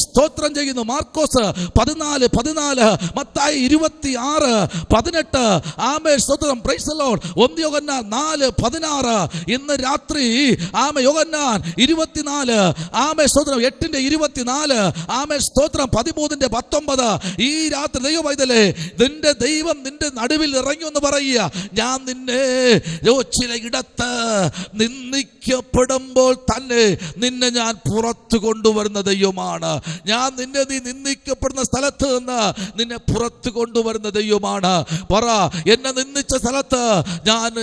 സ്തോത്രം ചെയ്യുന്നു. മാർക്കോസ് 14:14, മത്തായി 26:18. സ്തോത്രം. Praise the Lord. 1 യോഹന്നാൻ 4:16. ഇന്ന് രാത്രി യോഹന്നാൻ 24, സ്തോത്രം 8:24, സ്തോത്രം 13:19. ഈ രാത്രി ദൈവമൈതലേ, നിന്റെ ദൈവം നിന്റെ നടുവിൽ ഇറങ്ങി എന്ന് പറയുക, ഞാൻ നിന്നെ ചിലയിടത്ത് നിന്ദിക്കപ്പെടുമ്പോൾ തന്നെ നിന്നെ ഞാൻ പുറത്തു കൊണ്ടുവരുന്ന ദൈവമാണ്. ഞാൻ നീ നിന്ദിക്കപ്പെടുന്ന സ്ഥലത്ത് നിന്ന് നിന്നെ പുറത്തു കൊണ്ടുവരുന്ന ദൈവമാണ്. പറ, എന്നെ നിന്ദിച്ച സ്ഥലത്ത്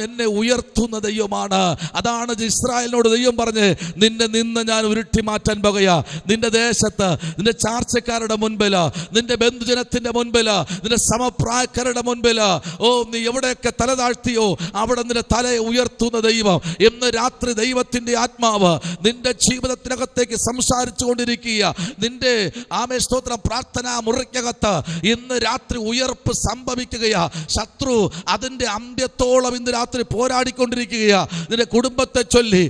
എന്നെ ഉയർത്തുന്ന ദൈവമാണ്. അതാണ് ഇസ്രായേലിനോട് ദൈവം പറഞ്ഞ്, നിന്നെ നിന്ന് ഞാൻ ഉരുട്ടി മാറ്റാൻ പോകുകയാ. നിന്റെ ദേശത്ത്, നിന്റെ ചാർച്ചക്കാരുടെ മുൻപിൽ, നിന്റെ ബന്ധുജനത്തിന്റെ മുൻപിൽ, നിന്റെ സമപ്രായക്കാരുടെ മുൻപിൽ, നീ എവിടെയൊക്കെ തല താഴ്ത്തിയോ അവിടെ നിന്റെ തലയെ ഉയർത്തുന്ന ദൈവം. ഇന്ന് രാത്രി ദൈവത്തിന്റെ ആത്മാവ് നിന്റെ ജീവിതത്തിനകത്തേക്ക് സംസാരിച്ചു കൊണ്ടിരിക്കുക. നിന്റെ സ്തോത്രം പ്രാർത്ഥനാ മുറിക്കകത്ത് ഇന്ന് രാത്രി ഉയർപ്പ് സംഭവിക്കുകയാ. ശത്രു അതിന്റെ അന്ത്യത്തോളം ഇന്ന് രാത്രി പോരാടിക്കൊണ്ടിരിക്കുകയാ. നിന്റെ കുടുംബത്തെ ചൊല്ലി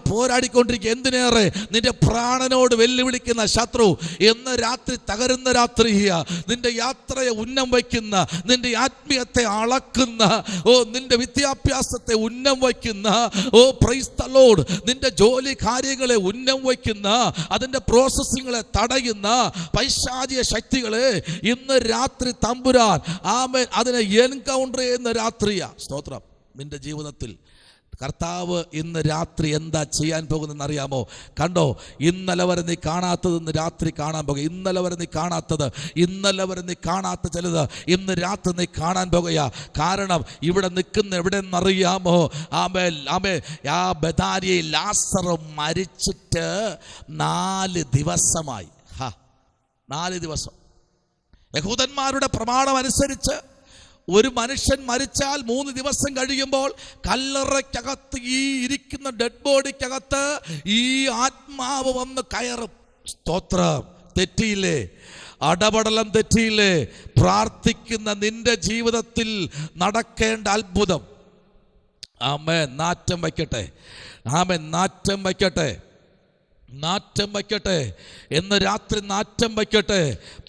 പോരാടിക്കൊണ്ടിരിക്കുക. എന്തിനേറെ നിന്റെ പ്രാണനോട് വെല്ലുവിളിക്കുന്ന ശത്രു ഇന്ന് രാത്രി തകരുന്ന രാത്രിയാ. നിന്റെ യാത്രയെ ഉന്നം വയ്ക്കുന്ന, നിന്റെ ആത്മീയത്തെ അളക്കുന്ന, നിന്റെ വിദ്യാഭ്യാസത്തെ ഉന്നം വയ്ക്കുന്ന, പ്രൈസ് ദി ലോർഡ്, നിന്റെ ജോലി കാര്യങ്ങളെ ഉന്നം വയ്ക്കുന്ന, അതിന്റെ പ്രോസസ്സിങ്ങളെ തടയുന്ന പൈശാചിക ശക്തികളെ ഇന്ന് രാത്രി തമ്പുരാൻ അതിനെ എൻകൗണ്ടർ ചെയ്യുന്ന രാത്രിയാ. സ്തോത്രം. നിന്റെ ജീവിതത്തിൽ കർത്താവ് ഇന്ന് രാത്രി എന്താ ചെയ്യാൻ പോകുന്നതെന്ന് അറിയാമോ? കണ്ടോ, ഇന്നലെ വരെ നീ കാണാത്തത് ഇന്ന് രാത്രി കാണാൻ പോകുക. ഇന്നലെ വരെ നീ കാണാത്തത്, ഇന്നലെ വരെ നീ കാണാത്ത ചിലത് ഇന്ന് രാത്രി നീ കാണാൻ പോകുക. കാരണം ഇവിടെ നിൽക്കുന്ന എവിടെയെന്നറിയാമോ? ബെഥാനിയയിൽ ലാസർ മരിച്ചിട്ട് 4 ദിവസമായി. 4 ദിവസം. യഹൂദന്മാരുടെ പ്രമാണം അനുസരിച്ച് ഒരു മനുഷ്യൻ മരിച്ചാൽ 3 ദിവസം കഴിയുമ്പോൾ കല്ലറയ്ക്കകത്ത്, ഈ ഇരിക്കുന്ന ഡെഡ് ബോഡിക്കകത്ത് ഈ ആത്മാവ് വന്ന് കയറും. സ്തോത്രം. തെറ്റിയില്ലേ? അടപടലം തെറ്റിയില്ലേ? പ്രാർത്ഥിക്കുന്ന നിന്റെ ജീവിതത്തിൽ നടക്കേണ്ട അത്ഭുതം. നാറ്റം വയ്ക്കട്ടെ. നാറ്റം വയ്ക്കട്ടെ. നാറ്റം വയ്ക്കട്ടെ. എന്ന് രാത്രി നാറ്റം വയ്ക്കട്ടെ.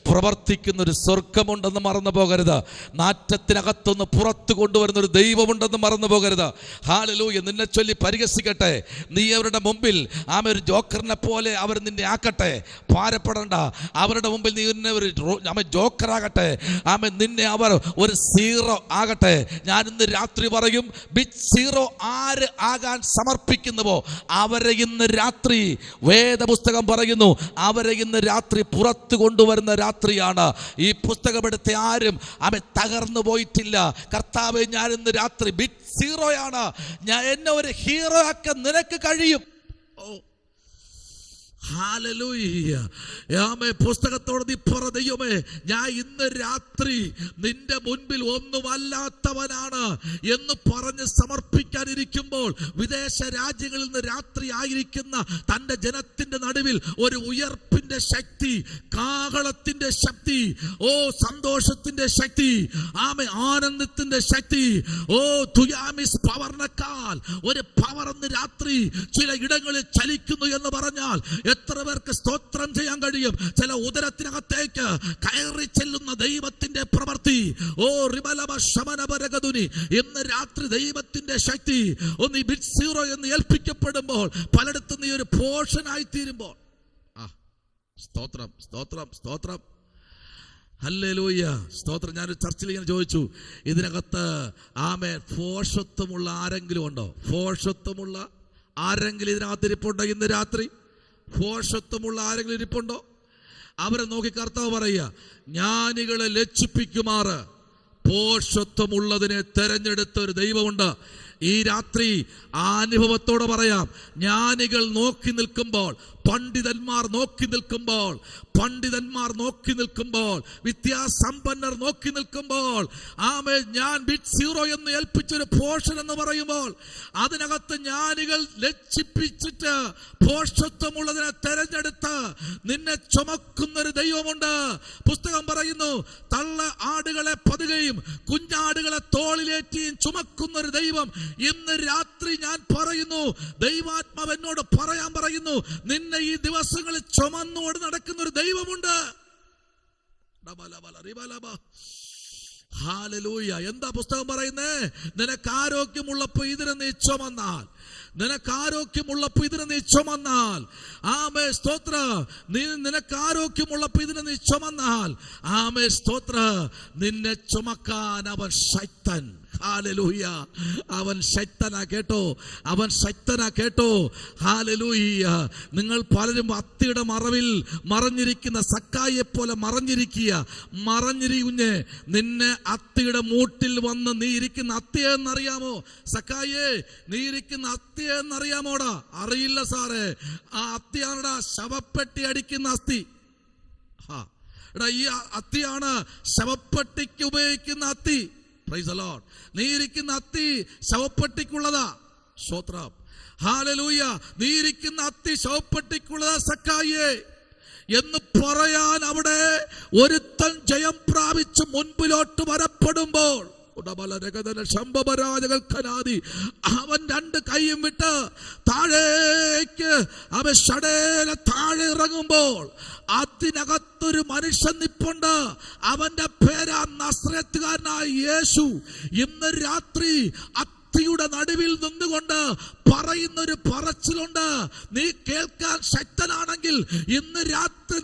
പ്രവർത്തിക്കുന്നൊരു സ്വർഗമുണ്ടെന്ന് മറന്നു പോകരുത്. നാറ്റത്തിനകത്തുനിന്ന് പുറത്തു കൊണ്ടുവരുന്ന ഒരു ദൈവമുണ്ടെന്ന് മറന്നു പോകരുത്. ഹല്ലേലൂയ. നിന്നെ ചൊല്ലി പരിഹസിക്കട്ടെ, നീ അവരുടെ മുമ്പിൽ ഒരു ജോക്കറിനെ പോലെ അവർ നിന്നെ ആക്കട്ടെ, ഭാരപ്പെടണ്ട. അവരുടെ മുമ്പിൽ നീ ഒരു ജോക്കറാകട്ടെ. നിന്നെ അവർ ഒരു സീറോ ആകട്ടെ. ഞാൻ ഇന്ന് രാത്രി പറയും, ബിഗ് സീറോ ആര് ആകാൻ സമർപ്പിക്കുന്നുവോ അവരെ ഇന്ന് രാത്രി, വേദപുസ്തകം പറയുന്നു, അവരെ ഇന്ന് രാത്രി പുറത്തു കൊണ്ടുവരുന്ന രാത്രിയാണ്. ഈ പുസ്തകമെടുത്ത ആരും തകർന്നു പോയിട്ടില്ല. കർത്താവേ, ഞാൻ ഇന്ന് രാത്രി ബിഗ് സീറോയാണ്. എന്നെ ഒരു ഹീറോ ആക്കാൻ നിനക്ക് കഴിയും. ഹല്ലേലൂയ. പുസ്തകത്തോട് നീ പറ, ദൈവമേ, ഞാൻ ഇന്ന് രാത്രി നിന്റെ മുൻപിൽ ഒന്നുമല്ലാത്തവനാണ് എന്ന് പറഞ്ഞ് സമർപ്പിക്കാനിരിക്കുമ്പോൾ, വിദേശ രാജ്യങ്ങളിൽ നിന്ന് രാത്രി ആയിരിക്കുന്ന തൻ്റെ ജനത്തിന്റെ നടുവിൽ ഒരു ഉയർപ്പിന്റെ ശക്തി, കാഹളത്തിന്റെ ശക്തി, സന്തോഷത്തിന്റെ ശക്തി, ആനന്ദത്തിന്റെ ശക്തി, തുയാമിസ് പവറിനേക്കാൾ ഒരു പവർ ഇന്ന് രാത്രി ചില ഇടങ്ങളിൽ ചലിക്കുന്നു എന്ന് പറഞ്ഞാൽ എത്ര പേർക്ക് സ്തോത്രം ചെയ്യാൻ കഴിയും? ചില ഉദരത്തിനകത്തേക്ക് കയറി ചെല്ലുന്ന ദൈവത്തിന്റെ പ്രവൃത്തി. ഇന്ന് രാത്രി ദൈവത്തിന്റെ ശക്തി ഒന്ന് ബിഗ് സീറോ എന്ന് ഏൽപ്പിക്കപ്പെടുമ്പോൾ, പലയിടത്തും നീ ഒരു പോർഷൻ ആയി തീരുമ്പോൾ, സ്തോത്രം, സ്തോത്രം, സ്തോത്രം. ഹല്ലേലൂയ. സ്തോത്രം. ഞാനൊരു ചർച്ചിൽ ഇങ്ങനെ ചോദിച്ചു, ഇതിനകത്ത് ഫോഷത്വമുള്ള ആരെങ്കിലും ഉണ്ടോ? ഫോഷത്വമുള്ള ആരെങ്കിലും ഇതിനകത്ത് ഇരിപ്പുണ്ടോ? ഇന്ന് രാത്രി ഫോഷത്വമുള്ള ആരെങ്കിലും ഇരിപ്പുണ്ടോ? അവരെ നോക്കി കർത്താവ് പറയുക, ജ്ഞാനികളെ ലജ്ജിപ്പിക്കുമാറ് പോഷത്വമുള്ളതിനെ തെരഞ്ഞെടുത്ത ഒരു ദൈവമുണ്ട്. ഈ രാത്രി ആ അനുഭവത്തോടെ പറയാം, ജ്ഞാനികൾ നോക്കി നിൽക്കുമ്പോൾ, പണ്ഡിതന്മാർ നോക്കി നിൽക്കുമ്പോൾ, വിദ്യാസമ്പന്നർ നോക്കി നിൽക്കുമ്പോൾ, ഞാൻ ബിറ്റ് സീറോ എന്ന് ഏൽപ്പിച്ചൊരു പോഷൻ എന്ന് പറയുമ്പോൾ അതിനകത്ത് ജ്ഞാനികൾ ലജ്ജിപ്പിച്ചിട്ട് പോഷത്വമുള്ളതിനെ തെരഞ്ഞെടുത്ത് നിന്നെ ചുമക്കുന്നൊരു ദൈവമുണ്ട്. പുസ്തകം പറയുന്നു, തള്ള ആടുകളെ പതുകയും കുഞ്ഞാടുകളെ തോളിലേറ്റിയും ചുമക്കുന്നൊരു ദൈവം. ഇന്ന് രാത്രി ഞാൻ പറയുന്നു, ദൈവാത്മാവ് എന്നോട് പറയാൻ പറയുന്നു, നിന്നെ ഈ ദിവസങ്ങളിൽ ചുമന്നോട് നടക്കുന്ന ഒരു ദൈവമുണ്ട്. ഹല്ലേലൂയ. എന്താ പുസ്തകം പറയുന്നേ? നിനക്ക് ആരോഗ്യമുള്ളപ്പോ ഇതിനെ നീ ചുമന്നാൽ, ആമേ സ്തോത്ര, നിനക്ക് ആരോഗ്യമുള്ളപ്പോ ഇതിനെ നീ ചുമന്നാൽ, ആമേ സ്തോത്ര, നിന്നെ ചുമക്കാൻ അവൻ ശക്തൻ. ഹല്ലേലൂയ. അവൻ ശക്തനാ കേട്ടോ, ഹല്ലേലൂയ. നിങ്ങൾ പലരും അത്തിയുടെ മറവിൽ മറഞ്ഞിരിക്കുന്ന സക്കായിയെ പോലെ മറഞ്ഞിരിക്കുഞ്ഞ് നിന്നെ അത്തിയുടെ മൂട്ടിൽ വന്ന് നീ ഇരിക്കുന്ന അത്തിയെന്നറിയാമോ? സക്കായിയെ, നീ ഇരിക്കുന്ന അത്തിയെന്നറിയാമോടാ? അറിയില്ല സാറേ. ആ അത്തിയാണടാ ശവപ്പെട്ടി അടിക്കുന്ന അസ്ഥി. ഈ അത്തിയാണ് ശവപ്പെട്ടിക്ക് ഉപയോഗിക്കുന്ന അത്തി. Price the Lord. നീ ഇരിക്കുന്ന അത്തി ശവപ്പെട്ടിക്കുള്ളതാ. സ്തോത്രം. ഹല്ലേലൂയ. നീ ഇരിക്കുന്ന അത്തി ശവപ്പെട്ടിക്കുള്ളതാ സക്കായിയെ എന്ന് പറയാൻ അവിടെ ഒരുത്തൻ ജയം പ്രാപിച്ച് മുൻപിലോട്ട് വരപ്പെടുമ്പോൾ അവൻ രണ്ട് കൈയും വിട്ട് താഴേക്ക് അവൻ ഷടേലെ താഴെ ഇറങ്ങുമ്പോൾ അതിനകത്തൊരു മനുഷ്യൻ നിപ്പുണ്ട്. അവന്റെ പേരാ നസ്രത്തുകാരനായ യേശു. ഇന്ന് രാത്രി അത്തിയുടെ നടുവിൽ നിന്നുകൊണ്ട് പറയുന്നൊരു പറച്ചിലുണ്ട്. നീ കേൾക്കാൻ ശക്തനാണെങ്കിൽ ഇന്ന് രാത്രി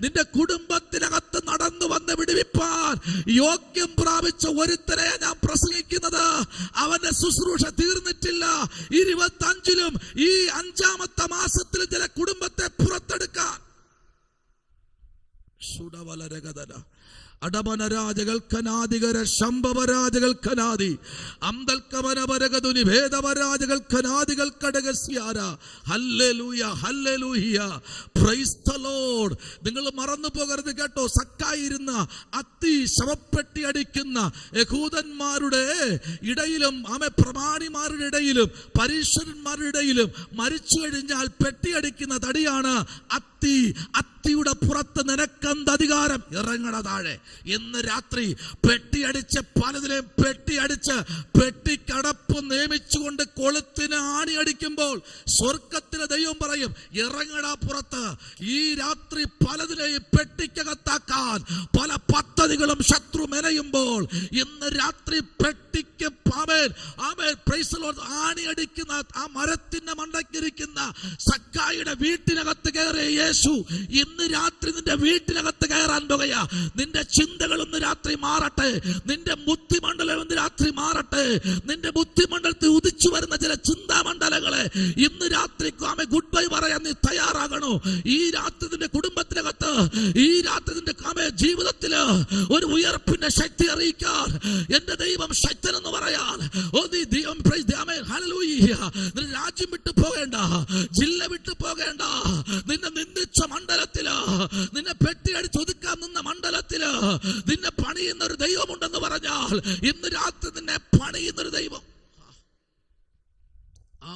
നിന്റെ കുടുംബത്തിനകത്ത് നടന്നു വന്ന് വിടുവിപ്പാൻ യോഗ്യം പ്രാപിച്ച ഒരുത്തനെ ഞാൻ പ്രസംഗിക്കുന്നത്. അവന്റെ ശുശ്രൂഷ തീർന്നിട്ടില്ല. 25-ലും ഈ 5-ാമത്തെ മാസത്തിൽ ചില കുടുംബത്തെ പുറത്തെടുക്കാൻ അടമനരാജകൾ കനാദികര ശംഭവരാജകൾ കനാദി അന്തൽക്കവനവരകതുനി ഭേദവരാജകൾ കനാദികൾ കടകസ്യാര. ഹല്ലേലൂയ, ഹല്ലേലൂയ, പ്രൈസ് ദി ലോർഡ്. നിങ്ങൾ മറന്നു പോകരുത് കേട്ടോ. സക്കായിരുന്ന അത്തി ശവപ്പെട്ടി അടിക്കുന്ന യഹൂദന്മാരുടെ ഇടയിലും പ്രമാണിമാരുടെ ഇടയിലും പരീശന്മാരുടെ ഇടയിലും മരിച്ചു കഴിഞ്ഞാൽ പെട്ടിയടിക്കുന്ന തടിയാണ് അത്തി. അത്തിയുടെ പുറത്ത് നിനക്കെന്ത് അധികാരം? ഇറങ്ങണ താഴെ. ഇന്ന് രാത്രി പെട്ടിയടിച്ച് പലതിലെയും പെട്ടിയടിച്ച് പെട്ടിക്കടപ്പ് നിയമിച്ചുകൊണ്ട് കൊളുത്തിന് ആണിയടിക്കുമ്പോൾ സ്വർഗത്തിലെ ദൈവം പറയും, ഇറങ്ങടാ പുറത്ത്. ഈ രാത്രി പലതിലെയും പെട്ടിക്കകത്താക്കാൻ പല പദ്ധതികളും ശത്രു മെനയുമ്പോൾ ഇന്ന് രാത്രി പെട്ടിക്ക് ആണിയടിക്കുന്ന ആ മരത്തിന്റെ മണ്ടക്കിരിക്കുന്ന സക്കായിയുടെ വീട്ടിനകത്ത് കയറിയ യേശു ഇന്ന് രാത്രി നിന്റെ വീട്ടിനകത്ത് കയറാൻ പോകുകയാ. നിന്റെ ചിന്തകൾ ഇന്ന് രാത്രി മാറട്ടെ. നിന്റെ ബുദ്ധിമണ്ഡലം ഇന്ന് രാത്രി മാറട്ടെ. നിന്റെ ബുദ്ധിമണ്ഡലത്തിൽ ഉദിച്ചു വരുന്ന ചില ചിന്താമണ്ഡലങ്ങളെ ഇന്ന് രാത്രി ഗുഡ് ബൈ പറയാൻ നീ തയ്യാറാകണോ? ഈ രാത്രി നിന്റെ കുടുംബത്തിനകത്ത്, ഈ രാത്രി നിന്റെ ജീവിതത്തില് ഒരു ഉയർപ്പിന്റെ ശക്തി അറിയിക്കാൻ എന്റെ ദൈവം ശക്തൻ എന്ന് പറയാൻ രാജ്യം വിട്ടു പോകേണ്ട, ജില്ല വിട്ടു പോകേണ്ട. നിന്നെ നിന്ദിച്ച മണ്ഡലത്തില്, നിന്നെ പെട്ടിയടിച്ച് ഒതുക്കാൻ നിന്ന മണ്ഡലത്തില് നിന്നെ പണിയുന്ന ഒരു ദൈവമുണ്ടെന്ന് പറഞ്ഞാൽ ഇന്ന് രാത്രി നിന്നെ പണിയുന്നൊരു ദൈവം.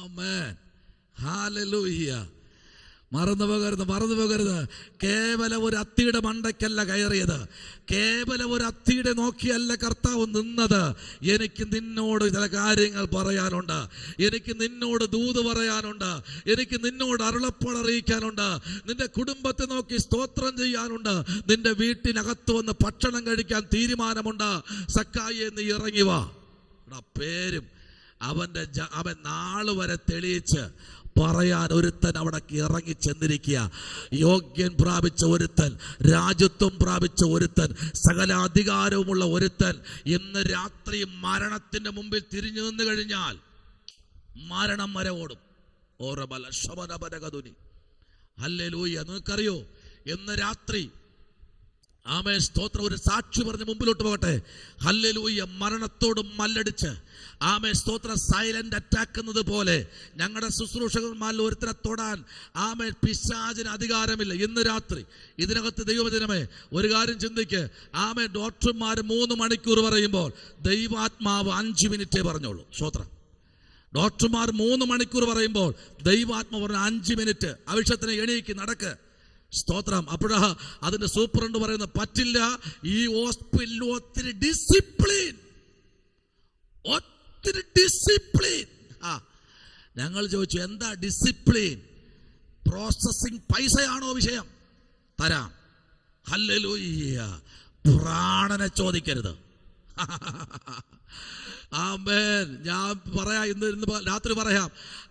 ആമേൻ, ഹല്ലേലൂയ. മറന്നു പോകരുത്. കേവലം ഒരു അത്തിയുടെ മണ്ടയ്ക്കല്ല കയറിയത്. കേവലം ഒരു അത്തിയുടെ നോക്കിയല്ല കർത്താവ് നിന്നത്. എനിക്ക് നിന്നോട് ചില കാര്യങ്ങൾ പറയാനുണ്ട്. എനിക്ക് നിന്നോട് ദൂത് പറയാനുണ്ട്. എനിക്ക് നിന്നോട് അരുളപ്പാട് അറിയിക്കാനുണ്ട്. നിന്റെ കുടുംബത്തെ നോക്കി സ്തോത്രം ചെയ്യാനുണ്ട്. നിന്റെ വീട്ടിനകത്ത് വന്ന് ഭക്ഷണം കഴിക്കാൻ തീരുമാനമുണ്ട്. സക്കായിയെ നീ ഇറങ്ങി വാ. പേരും അവൻ നാള് വരെ തെളിയിച്ച് പറയാൻ ഒരുത്തൻ അവിടെ ഇറങ്ങി ചെന്നിരിക്കുക. യോഗ്യൻ പ്രാപിച്ച ഒരുത്തൻ, രാജ്യത്വം പ്രാപിച്ച ഒരുത്തൻ, സകല അധികാരവുമുള്ള ഒരുത്തൻ ഇന്ന് രാത്രി മരണത്തിന്റെ മുമ്പിൽ തിരിഞ്ഞു നിന്ന് കഴിഞ്ഞാൽ മരണം വരെ ഓടും. ഓരബല ശബനബനഗതുനി. ഹല്ലേലൂയ. നിങ്ങൾക്കറിയോ, ഇന്ന് രാത്രി ആമേൻ, സ്തോത്രം. ഒരു സാക്ഷി പറഞ്ഞ് മുമ്പിലോട്ട് പോകട്ടെ. ഹല്ലേലൂയ. മരണത്തോട് മല്ലടിച്ച് ആമേൻ, സ്തോത്രം, സൈലന്റ് അറ്റാക്ക് എന്നത് പോലെ ഞങ്ങളുടെ ശുശ്രൂഷകന്മാരിൽ ഒരുത്തരെ തൊടാൻ ആമേൻ പിശാചിന് അധികാരമില്ല. ഇന്ന് രാത്രി ഇതിനകത്ത് ദൈവവചനമേ ഒരു കാര്യം ചിന്തിക്ക്. ആമേൻ, ഡോക്ടർമാർ 3 മണിക്കൂർ പറയുമ്പോൾ ദൈവാത്മാവ് 5 മിനിറ്റേ പറഞ്ഞോളൂ. സ്തോത്രം. ഡോക്ടർമാർ 3 മണിക്കൂർ പറയുമ്പോൾ ദൈവാത്മാവ് പറഞ്ഞ 5 മിനിറ്റ്. ആവശ്യത്തിന് എണീക്ക്, നടക്ക്. സ്തോത്രം. അപ്പോഴാ അതിന്റെ സൂപ്രണ്ട് പറയുന്നത് പറ്റില്ല, ഈ ഹോസ്പിറ്റലിൽ ഒത്തിരി ഡിസിപ്ലിൻ. ഞങ്ങൾ ചോദിച്ചു എന്താ ഡിസിപ്ലിൻ? പ്രോസസിങ് പൈസയാണോ വിഷയം? തരാം. ഹല്ലേലൂയ. പ്രാണനെ ചോദിക്കരുത്. ആമേൻ. ഞാൻ പറയാം, ഇന്ന് രാത്രി പറയാം,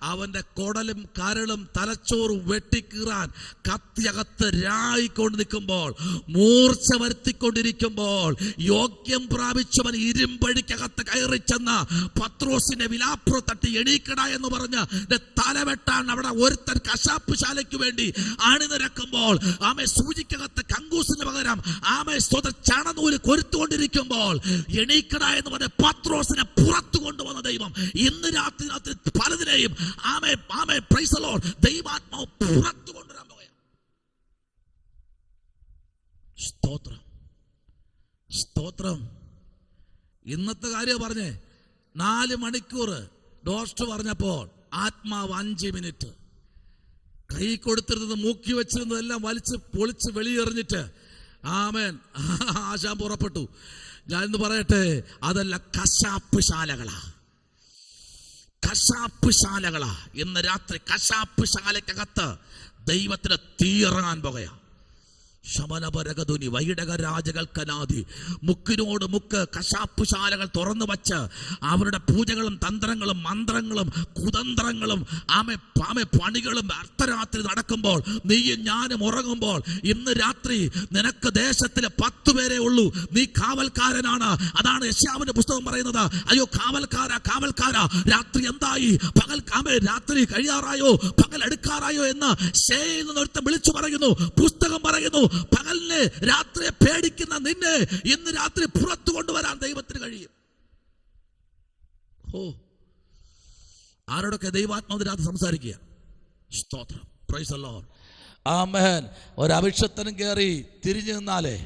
അവന്റെ കുടലും കരളും തലച്ചോറും വെട്ടിക്കീറാൻ കത്തിയകത്ത് രായിക്കൊണ്ട് നിൽക്കുമ്പോൾ, മൂർച്ച വരുത്തിക്കൊണ്ടിരിക്കുമ്പോൾ, യോഗ്യം പ്രാപിച്ചവൻ ഇരുമ്പഴിക്കകത്ത് കയറി ചെന്ന പത്രോസിന്റെ വിലാപ്പുറം തട്ടി എണീക്കട എന്ന് പറഞ്ഞ് തലവെട്ടാൻ അവിടെ ഒരുത്തൻ കശാപ്പ് ശാലയ്ക്ക് വേണ്ടി അണിനിരക്കുമ്പോൾ, ആമേ, സൂചിക്കകത്ത് കങ്കൂസിന് പകരം ആമേ ചണനൂല് കൊരുത്തുകൊണ്ടിരിക്കുമ്പോൾ എണീക്കട എന്ന് പറഞ്ഞ പത്രോസിനെ പുറത്തു കൊണ്ടുവന്ന ദൈവം ഇന്ന് രാത്രി പലതിനെയും ആമേ ആമേ പ്രൈസ് ദി ലോർഡ് ദൈവാത്മാവ് പുറത്തു കൊണ്ടുവരാൻ പോവുകയാണ്. സ്തോത്രം, സ്തോത്രം. ഇന്നത്തെ കാര്യം പറഞ്ഞേ, 4 മണിക്കൂർ ഡോക്ടർ പറഞ്ഞപ്പോൾ ആത്മാവ് 5 മിനിറ്റ്. കൈ കൊടുത്തിരുന്നത് മൂക്കി വെച്ചിരുന്നതെല്ലാം വലിച്ച് പൊളിച്ച് വെളിയെറിഞ്ഞിട്ട് ആമേൻ ആശാൻ പുറപ്പെട്ടു. ഞാൻ ഇന്ന് പറയട്ടെ, അതല്ല കശാപ്പ് ശാലകളാ, കശാപ്പ് ശാലകളാ. ഇന്ന് രാത്രി കശാപ്പ് ശാലയ്ക്കകത്ത് ദൈവത്തിന് തീയിറങ്ങാൻ പോകുകയാ. ശമനപരകധുനി വൈടകരാജകൽക്കനാദി. മുക്കിനോട് മുക്ക് കശാപ്പുശാലകൾ തുറന്നു വച്ച് അവരുടെ പൂജകളും തന്ത്രങ്ങളും മന്ത്രങ്ങളും കുതന്ത്രങ്ങളും ആമെ പണികളും അർദ്ധരാത്രി നടക്കുമ്പോൾ, നീയും ഞാനും ഉറങ്ങുമ്പോൾ, ഇന്ന് രാത്രി നിനക്ക് ദേശത്തിലെ 10 പേരേ ഉള്ളൂ, നീ കാവൽക്കാരനാണ്. അതാണ് യെശയ്യാവിന്റെ പുസ്തകം പറയുന്നത്. അയ്യോ കാവൽക്കാരാ, കാവൽക്കാരാ, രാത്രി എന്തായി? പകൽ രാത്രി കഴിയാറായോ? പകൽ എടുക്കാറായോ എന്ന് ശേയിൽ നിന്നൊരുത്തൻ വിളിച്ചു പറയുന്നു. പുസ്തകം പറയുന്നു, പകലിനെ രാത്രിയെ പേടിക്കുന്ന നിന്നെ ഇന്ന് രാത്രി പുറത്തു കൊണ്ടുവരാൻ ദൈവത്തിന് കഴിയും. ഓ, ആരോടൊക്കെ ദൈവാത്മാവ് രാത്രി സംസാരിക്കുക. സ്തോത്രം, പ്രൈസ് ദി ലോർഡ്. ആമേൻ. ഒരു അഭിഷേകത്തിനും കയറി തിരിഞ്ഞു നിന്നാലേ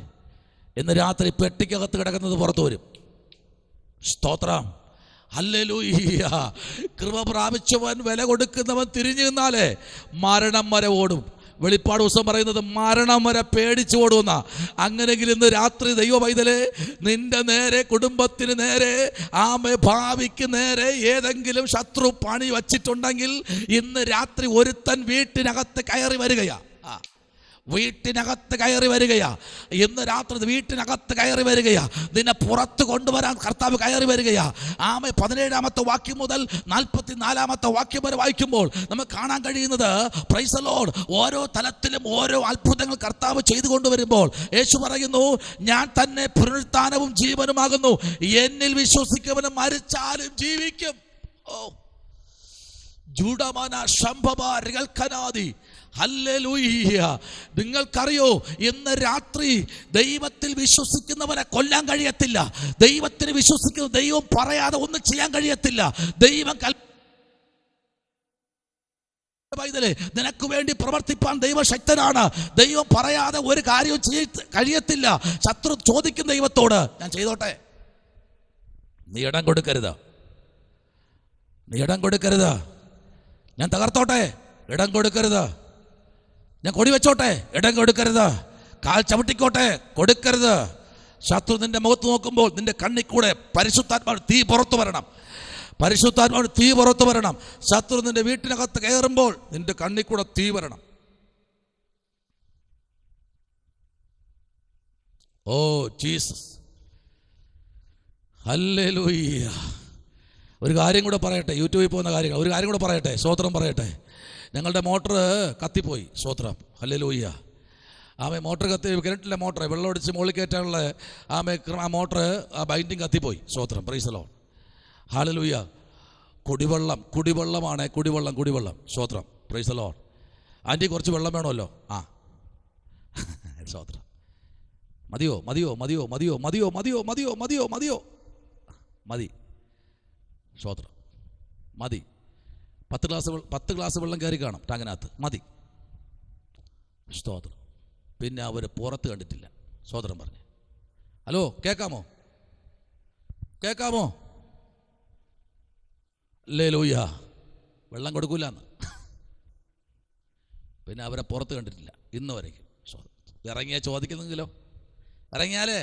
ഇന്ന് രാത്രി പെട്ടിക്കകത്ത് കിടക്കുന്നത് പുറത്തു വരും. സ്തോത്രം, ഹല്ലേലൂയ. കൃപ പ്രാപിച്ചവൻ, വില കൊടുക്കുന്നവൻ തിരിഞ്ഞു നിന്നാലേ മരണം വരെ ഓടും. വെളിപ്പാട് ദിവസം പറയുന്നത് മരണം വരെ പേടിച്ചു ഓടുന്ന. അങ്ങനെങ്കിൽ ഇന്ന് രാത്രി ദൈവ പൈതലേ, നിന്റെ നേരെ, കുടുംബത്തിന് നേരെ, ആമേ ഭാവിക്ക് നേരെ ഏതെങ്കിലും ശത്രു പണി വച്ചിട്ടുണ്ടെങ്കിൽ ഇന്ന് രാത്രി ഒരുത്തൻ വീട്ടിനകത്ത് കയറി വരികയാ. വീട്ടിനകത്ത് കയറി വരികയാ. ഇന്ന് രാത്രി വീട്ടിനകത്ത് കയറി വരികയാ. നിന്നെ പുറത്ത് കൊണ്ടുവരാൻ കർത്താവ് കയറി വരികയാ. ആമേ 17-ാമത്തെ വാക്യം മുതൽ 44-ാമത്തെ വാക്യം വരെ വായിക്കുമ്പോൾ നമുക്ക് കാണാൻ കഴിയുന്നത്, പ്രൈസ് ദി ലോർഡ്, ഓരോ തലത്തിലും ഓരോ അത്ഭുതങ്ങൾ കർത്താവ് ചെയ്തു കൊണ്ടുവരുമ്പോൾ യേശു പറയുന്നു, ഞാൻ തന്നെ പുനരുത്ഥാനവും ജീവനുമാകുന്നു, എന്നിൽ വിശ്വസിക്കുന്നവനും മരിച്ചാലും ജീവിക്കും. ഓ, ജൂഡമന ശംഭവാരികൽക്കനാദി. ഹല്ലേലൂയ. നിങ്ങൾക്കറിയോ, ഇന്ന് രാത്രി ദൈവത്തിൽ വിശ്വസിക്കുന്നവരെ കൊല്ലാൻ കഴിയത്തില്ല. ദൈവത്തിന് വിശ്വസിക്കുന്ന ദൈവം പറയാതെ ഒന്നും ചെയ്യാൻ കഴിയത്തില്ല. ദൈവം നിനക്ക് വേണ്ടി പ്രവർത്തിപ്പാൻ ദൈവശക്തനാണ്. ദൈവം പറയാതെ ഒരു കാര്യവും കഴിയത്തില്ല. ശത്രു ചോദിക്കും ദൈവത്തോട്, ഞാൻ ചെയ്തോട്ടെ? നീ ഇടം കൊടുക്കരുത്, നീ ഇടം കൊടുക്കരുത്. ഞാൻ തകർത്തോട്ടെ, ഇടം കൊടുക്കരുത്. ഞാൻ കൊടി വെച്ചോട്ടെ, ഇടം കൊടുക്കരുത്. കാൽ ചവിട്ടിക്കോട്ടെ, കൊടുക്കരുത്. ശത്രു നിന്റെ മുഖത്ത് നോക്കുമ്പോൾ നിന്റെ കണ്ണിൽ കൂടെ പരിശുദ്ധാത്മാവ് തീ പുറത്തു വരണം. പരിശുദ്ധാത്മാവ് തീ പുറത്തു വരണം. ശത്രു നിന്റെ വീട്ടിനകത്ത് കയറുമ്പോൾ നിന്റെ കണ്ണിൽ കൂടെ തീ വരണം. Oh Jesus, hallelujah. ഒരു കാര്യം കൂടെ പറയട്ടെ, യൂട്യൂബിൽ പോകുന്ന കാര്യങ്ങൾ ഒരു കാര്യം കൂടെ പറയട്ടെ, സ്തോത്രം പറയട്ടെ. ഞങ്ങളുടെ മോട്ടർ കത്തിപ്പോയി. സ്തോത്രം, ഹല്ലേലൂയ. ആമേ മോട്ടർ കിണറ്റിലെ മോട്ടർ വെള്ളം ഒടിച്ച് മുകളിൽ കയറ്റാനുള്ള ആ മോട്ടർ ബൈൻഡിങ് കത്തിപ്പോയി. സ്തോത്രം, പ്രൈസ് ദി ലോർഡ്, ഹല്ലേലൂയ. കുടിവെള്ളമാണ്, കുടിവെള്ളം. സ്തോത്രം, പ്രൈസ് ദി ലോർഡ്. ആൻറ്റി കുറച്ച് വെള്ളം വേണമല്ലോ. സ്തോത്രം. മതിയോ മതിയോ മതിയോ മതിയോ മതിയോ മതിയോ മതിയോ മതിയോ മതിയോ മതി. സ്തോത്രം, മതി. 10 ഗ്ലാസ് വെള്ളം കയറി കാണും ടാങ്കിനകത്ത്, മതി. സ്തോത്രം. പിന്നെ അവർ പുറത്ത് കണ്ടിട്ടില്ല. സ്തോത്രം പറഞ്ഞു. ഹലോ, കേൾക്കാമോ? കേൾക്കാമോ? ഹല്ലേലൂയ. വെള്ളം കൊടുക്കൂലെന്ന്. പിന്നെ അവരെ പുറത്ത് കണ്ടിട്ടില്ല ഇന്ന് വരയ്ക്കും. ഇറങ്ങിയാൽ ചോദിക്കുന്നെങ്കിലോ, ഇറങ്ങിയാലേ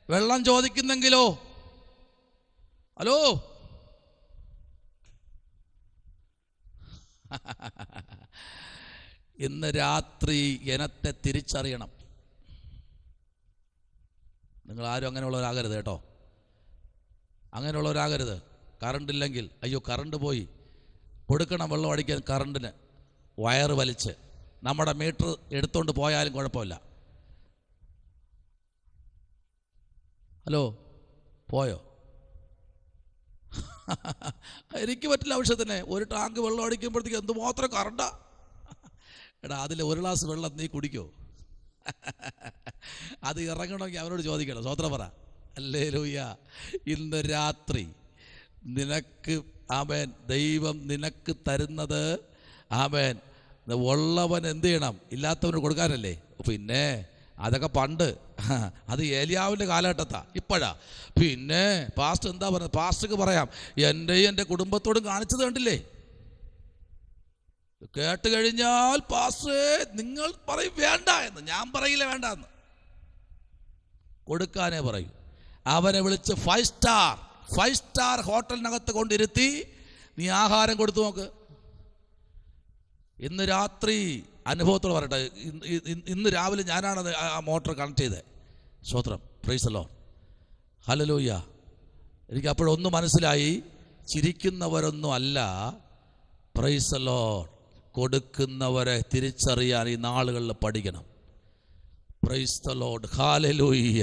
വെള്ളം ചോദിക്കുന്നെങ്കിലോ? ഹലോ, ഇന്ന് രാത്രി ജനത്തെ തിരിച്ചറിയണം. നിങ്ങൾ ആരും അങ്ങനെയുള്ളവരാകരുത് കേട്ടോ, അങ്ങനെയുള്ളവരാകരുത്. കറണ്ട് ഇല്ലെങ്കിൽ അയ്യോ കറണ്ട് പോയി, കൊടുക്കണം വെള്ളം അടിക്കാൻ കറണ്ടിന്, വയറ് വലിച്ച് നമ്മുടെ മീറ്റർ എടുത്തുകൊണ്ട് പോയാലും കുഴപ്പമില്ല. ഹലോ, പോയോ? എനിക്ക് പറ്റില്ല. ആവശ്യത്തിന് ഒരു ടാങ്ക് വെള്ളം അടിക്കുമ്പോഴത്തേക്ക് എന്തുമാത്രം കറണ്ടാ. എടാ, അതിൽ 1 ഗ്ലാസ് വെള്ളം നീ കുടിക്കോ? അത് ഇറങ്ങണമെങ്കിൽ അവനോട് ചോദിക്കണം. സ്വതന്ത്രം പറ. ഹല്ലേലൂയ. ഇന്ന് രാത്രി നിനക്ക് ആമേൻ ദൈവം നിനക്ക് തരുന്നത് ആമേൻ ഉള്ളവൻ എന്ത് ചെയ്യണം? ഇല്ലാത്തവന് കൊടുക്കാനല്ലേ. പിന്നെ അതൊക്കെ പണ്ട്, അത് ഏലിയാവിൻ്റെ കാലഘട്ടത്താ. ഇപ്പോഴാ പിന്നെ പാസ്റ്റർ എന്താ പറയുന്നത്? പാസ്റ്റർക്ക് പറയാം, എൻ്റെയും എൻ്റെ കുടുംബത്തോടും കാണിച്ചത് കണ്ടില്ലേ? കേട്ട് കഴിഞ്ഞാൽ പാസ്റ്ററേ നിങ്ങൾ പറയും വേണ്ട എന്ന്. ഞാൻ പറയില്ല വേണ്ട എന്ന്, കൊടുക്കാനേ പറയൂ. അവനെ വിളിച്ച് 5 സ്റ്റാർ ഹോട്ടലിനകത്ത് കൊണ്ടിരുത്തി നീ ആഹാരം കൊടുത്തു നോക്ക്. ഇന്ന് രാത്രി അനുഭവത്തോട് പറയട്ടെ, ഇന്ന് രാവിലെ ഞാനാണ് ആ മോട്ടർ കണക്ട് ചെയ്തത്. സ്തോത്രം, പ്രൈസ് ദി ലോർഡ്, ഹല്ലേലൂയ. എനിക്ക് അപ്പോഴൊന്നും മനസ്സിലായി, ചിരിക്കുന്നവരൊന്നും അല്ല, പ്രൈസ് ദി ലോർഡ്, കൊടുക്കുന്നവരെ തിരിച്ചറിയാൻ ഈ നാളുകളിൽ പഠിക്കണം. പ്രൈസ് ദി ലോർഡ്, ഹല്ലേലൂയ.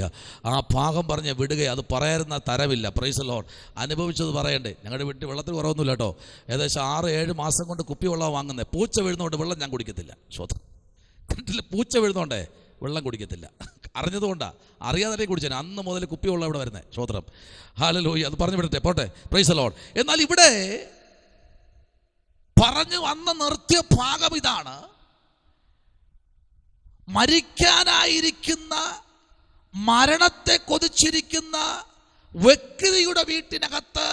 ആ ഭാഗം പറഞ്ഞ് വിടുക, അത് പറയാറുന്ന തരമില്ല. Praise the lord. അനുഭവിച്ചത് പറയണ്ടേ. ഞങ്ങളുടെ വീട്ടിൽ വെള്ളത്തിൽ കുറവൊന്നുമില്ല കേട്ടോ. ഏകദേശം 6-7 മാസം കൊണ്ട് കുപ്പി വെള്ളം വാങ്ങുന്നത്. പൂച്ച വീഴുന്നതുകൊണ്ട് വെള്ളം ഞാൻ കുടിക്കത്തില്ല. സ്വതന്ത്രം, കിണറ്റിൽ പൂച്ച വീഴുന്നതുകൊണ്ടേ വെള്ളം കുടിക്കത്തില്ല. അറിഞ്ഞതുകൊണ്ടാണ്, അറിയാതെ കുടിച്ചാൽ അന്ന് മുതൽ കുപ്പി വെള്ളം ഇവിടെ വരുന്നത്. സ്വതന്ത്രം, ഹല്ലേലൂയ. അത് പറഞ്ഞു വിടട്ടെ, പോട്ടെ. Price the Lord. എന്നാൽ ഇവിടെ പറഞ്ഞു വന്ന നിർത്തിയ ഭാഗം ഇതാണ്. മരിക്കാനായിരിക്കുന്ന, മരണത്തെ കൊതിച്ചിരിക്കുന്ന വ്യക്തിയുടെ വീട്ടിനകത്ത്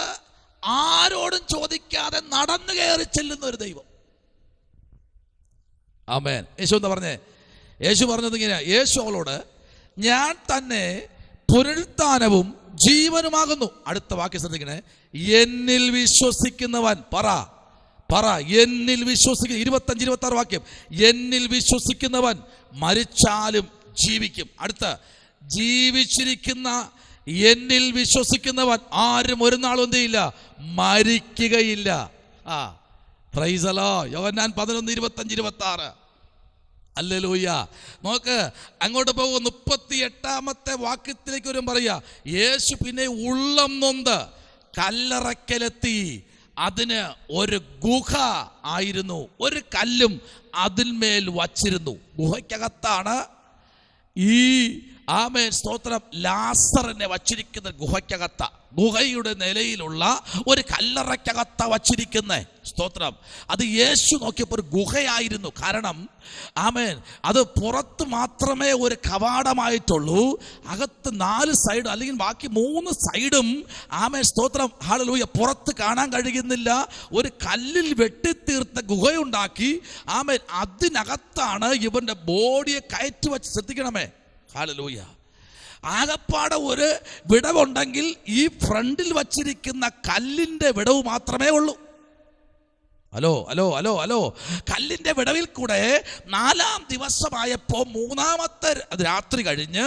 ആരോടും ചോദിക്കാതെ നടന്നു കയറി ചെല്ലുന്ന ഒരു ദൈവം. ആമേൻ. യേശു എന്താ പറഞ്ഞേ? യേശു പറഞ്ഞത് ഇങ്ങനെ. യേശു അവളോട്, ഞാൻ തന്നെ പുനരുത്ഥാനവും ജീവനുമാകുന്നു. അടുത്ത വാക്യം ശ്രദ്ധിക്കണേ. എന്നിൽ വിശ്വസിക്കുന്നവൻ, പറ എന്നിൽ വിശ്വസിക്കുന്ന, 25-26 വാക്യം. എന്നിൽ വിശ്വസിക്കുന്നവൻ മരിച്ചാലും ജീവിക്കും. അടുത്ത, ജീവിച്ചിരിക്കുന്ന എന്നിൽ വിശ്വസിക്കുന്നവൻ ആരും ഒരു നാളും എന്ത് ചെയ്യില്ല? മരിക്കുകയില്ല. Praise the lord. യോഹന്നാൻ 11:25-26. ഹല്ലേലൂയ. നോക്ക്, അങ്ങോട്ട് പോകും. 38-ാമത്തെ വാക്യത്തിലേക്ക് വരും. പറയാ, യേശു പിന്നെ ഉള്ളം നൊന്ത് കല്ലറയ്ക്കലെത്തി. അതിന് ഒരു ഗുഹ ആയിരുന്നു, ഒരു കല്ലും അതിന്മേൽ വച്ചിരുന്നു. ഗുഹയ്ക്കകത്താണ് ഈ ആമേൻ സ്തോത്രം ലാസറിനെ വച്ചിരിക്കുന്ന. ഗുഹയുടെ നിലയിലുള്ള ഒരു കല്ലറയ്ക്കകത്ത വച്ചിരിക്കുന്ന. സ്തോത്രം. അത് യേശു നോക്കിയപ്പോൾ ഒരു ഗുഹയായിരുന്നു. കാരണം ആമേൻ അത് പുറത്ത് മാത്രമേ ഒരു കവാടമായിട്ടുള്ളൂ. അകത്ത് 4 സൈഡ്, അല്ലെങ്കിൽ ബാക്കി 3 സൈഡും ആമേൻ സ്തോത്രം ഹല്ലേലൂയ പുറത്ത് കാണാൻ കഴിയുന്നില്ല. ഒരു കല്ലിൽ വെട്ടിത്തീർത്ത ഗുഹയുണ്ടാക്കി. ആമേൻ അതിനകത്താണ് ഇവന്റെ ബോഡിയെ കയറ്റി വച്ച്. ശ്രദ്ധിക്കണമേ, ഹല്ലേലൂയ. ആകപ്പാടെ ഒരു വിടവുണ്ടെങ്കിൽ ഈ ഫ്രണ്ടിൽ വച്ചിരിക്കുന്ന കല്ലിന്റെ വിടവ് മാത്രമേ ഉള്ളൂ. ഹലോ ഹലോ ഹലോ ഹലോ കല്ലിന്റെ വിടവിൽ കൂടെ 4-ാം ദിവസമായപ്പോൾ 3-ാമത്തെ രാത്രി കഴിഞ്ഞ്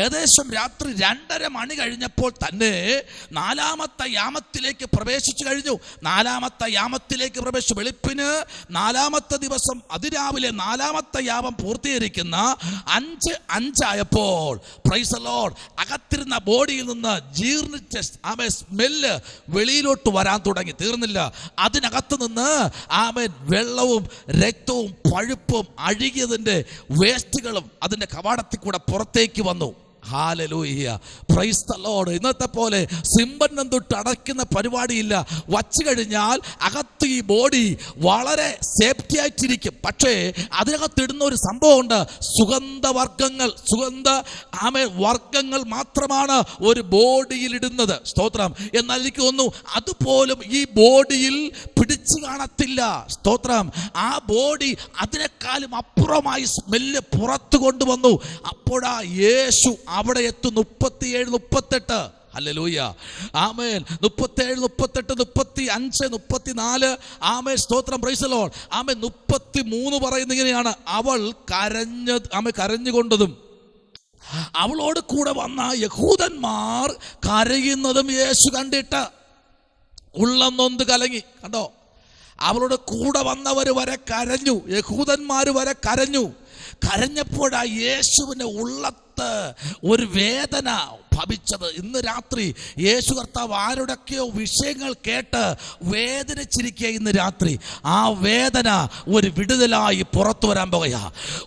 ഏകദേശം രാത്രി 2:30 മണി കഴിഞ്ഞപ്പോൾ തന്നെ 4-ാമത്തെ യാമത്തിലേക്ക് പ്രവേശിച്ചു കഴിഞ്ഞു. 4-ാമത്തെ യാമത്തിലേക്ക് പ്രവേശിച്ചു. വെളുപ്പിന് 4-ാമത്തെ ദിവസം അതിരാവിലെ 4-ാമത്തെ യാമം പൂർത്തീകരിക്കുന്ന 5:05 ആയപ്പോൾ പ്രൈസ് ദി ലോർഡ് അകത്തിരുന്ന ബോഡിയിൽ നിന്ന് ജീർണിച്ച സ്മെല്ല് വെളിയിലോട്ട് വരാൻ തുടങ്ങി. തീർന്നില്ല, അതിനകത്ത് നിന്ന് ആമേൻ വെള്ളവും രക്തവും പഴുപ്പും അഴുകിയതിൻ്റെ വേസ്റ്റുകളും അതിൻ്റെ കവാടത്തിൽ കൂടെ പുറത്തേക്ക് വന്നു. Hallelujah, praise the Lord. ഇന്നത്തെ പോലെ സിംബന്നം തൊട്ട് അടയ്ക്കുന്ന പരിപാടിയില്ല. വച്ചു കഴിഞ്ഞാൽ അകത്ത് ഈ ബോഡി വളരെ സേഫ്റ്റി ആയിട്ടിരിക്കും. പക്ഷേ അതിനകത്തിടുന്ന ഒരു സംഭവമുണ്ട്, സുഗന്ധവർഗ്ഗങ്ങൾ, വർഗ്ഗങ്ങൾ മാത്രമാണ് ഒരു ബോഡിയിൽ ഇടുന്നത്. സ്തോത്രം. എന്നാൽ എനിക്ക് തോന്നുന്നു അതുപോലും ഈ ബോഡിയിൽ പിടിച്ചു കാണത്തില്ല. സ്തോത്രം. ആ ബോഡി അതിനേക്കാളും അപ്പുറമായി സ്മെല്ല് പുറത്തു കൊണ്ടുവന്നു. അപ്പോഴാ യേശു അവിടെ എത്തും. 37, 38. ഹല്ലേലൂയ, ആമേൻ. 37, 38, 35, 34. ആമേൻ, സ്തോത്രം, പ്രൈസ് ദി ലോർഡ്. ആമേൻ. 33 പറയുന്നത് ഇങ്ങനെയാണ്, അവൾ കരഞ്ഞുകൊണ്ടതും അവളോട് കൂടെ വന്ന യഹൂദന്മാർ കരയുന്നതും യേശു കണ്ടിട്ട് ഉള്ളം നൊന്ത് കലങ്ങി. കണ്ടോ, അവളോട് കൂടെ വന്നവർ വരെ കരഞ്ഞു, യഹൂദന്മാർ വരെ കരഞ്ഞു. കരഞ്ഞപ്പോഴാ യേശുവിൻ്റെ ഉള്ളത്ത് ഒരു വേദന ഭവിച്ചത്. ഇന്ന് രാത്രി യേശു കർത്താവ് ആരുടെയൊക്കെയോ വിഷയങ്ങൾ കേട്ട് വേദനിച്ചിരിക്കുക. ഇന്ന് രാത്രി ആ വേദന ഒരു വിടുതലായി പുറത്തു വരാൻ പോകുകയാ,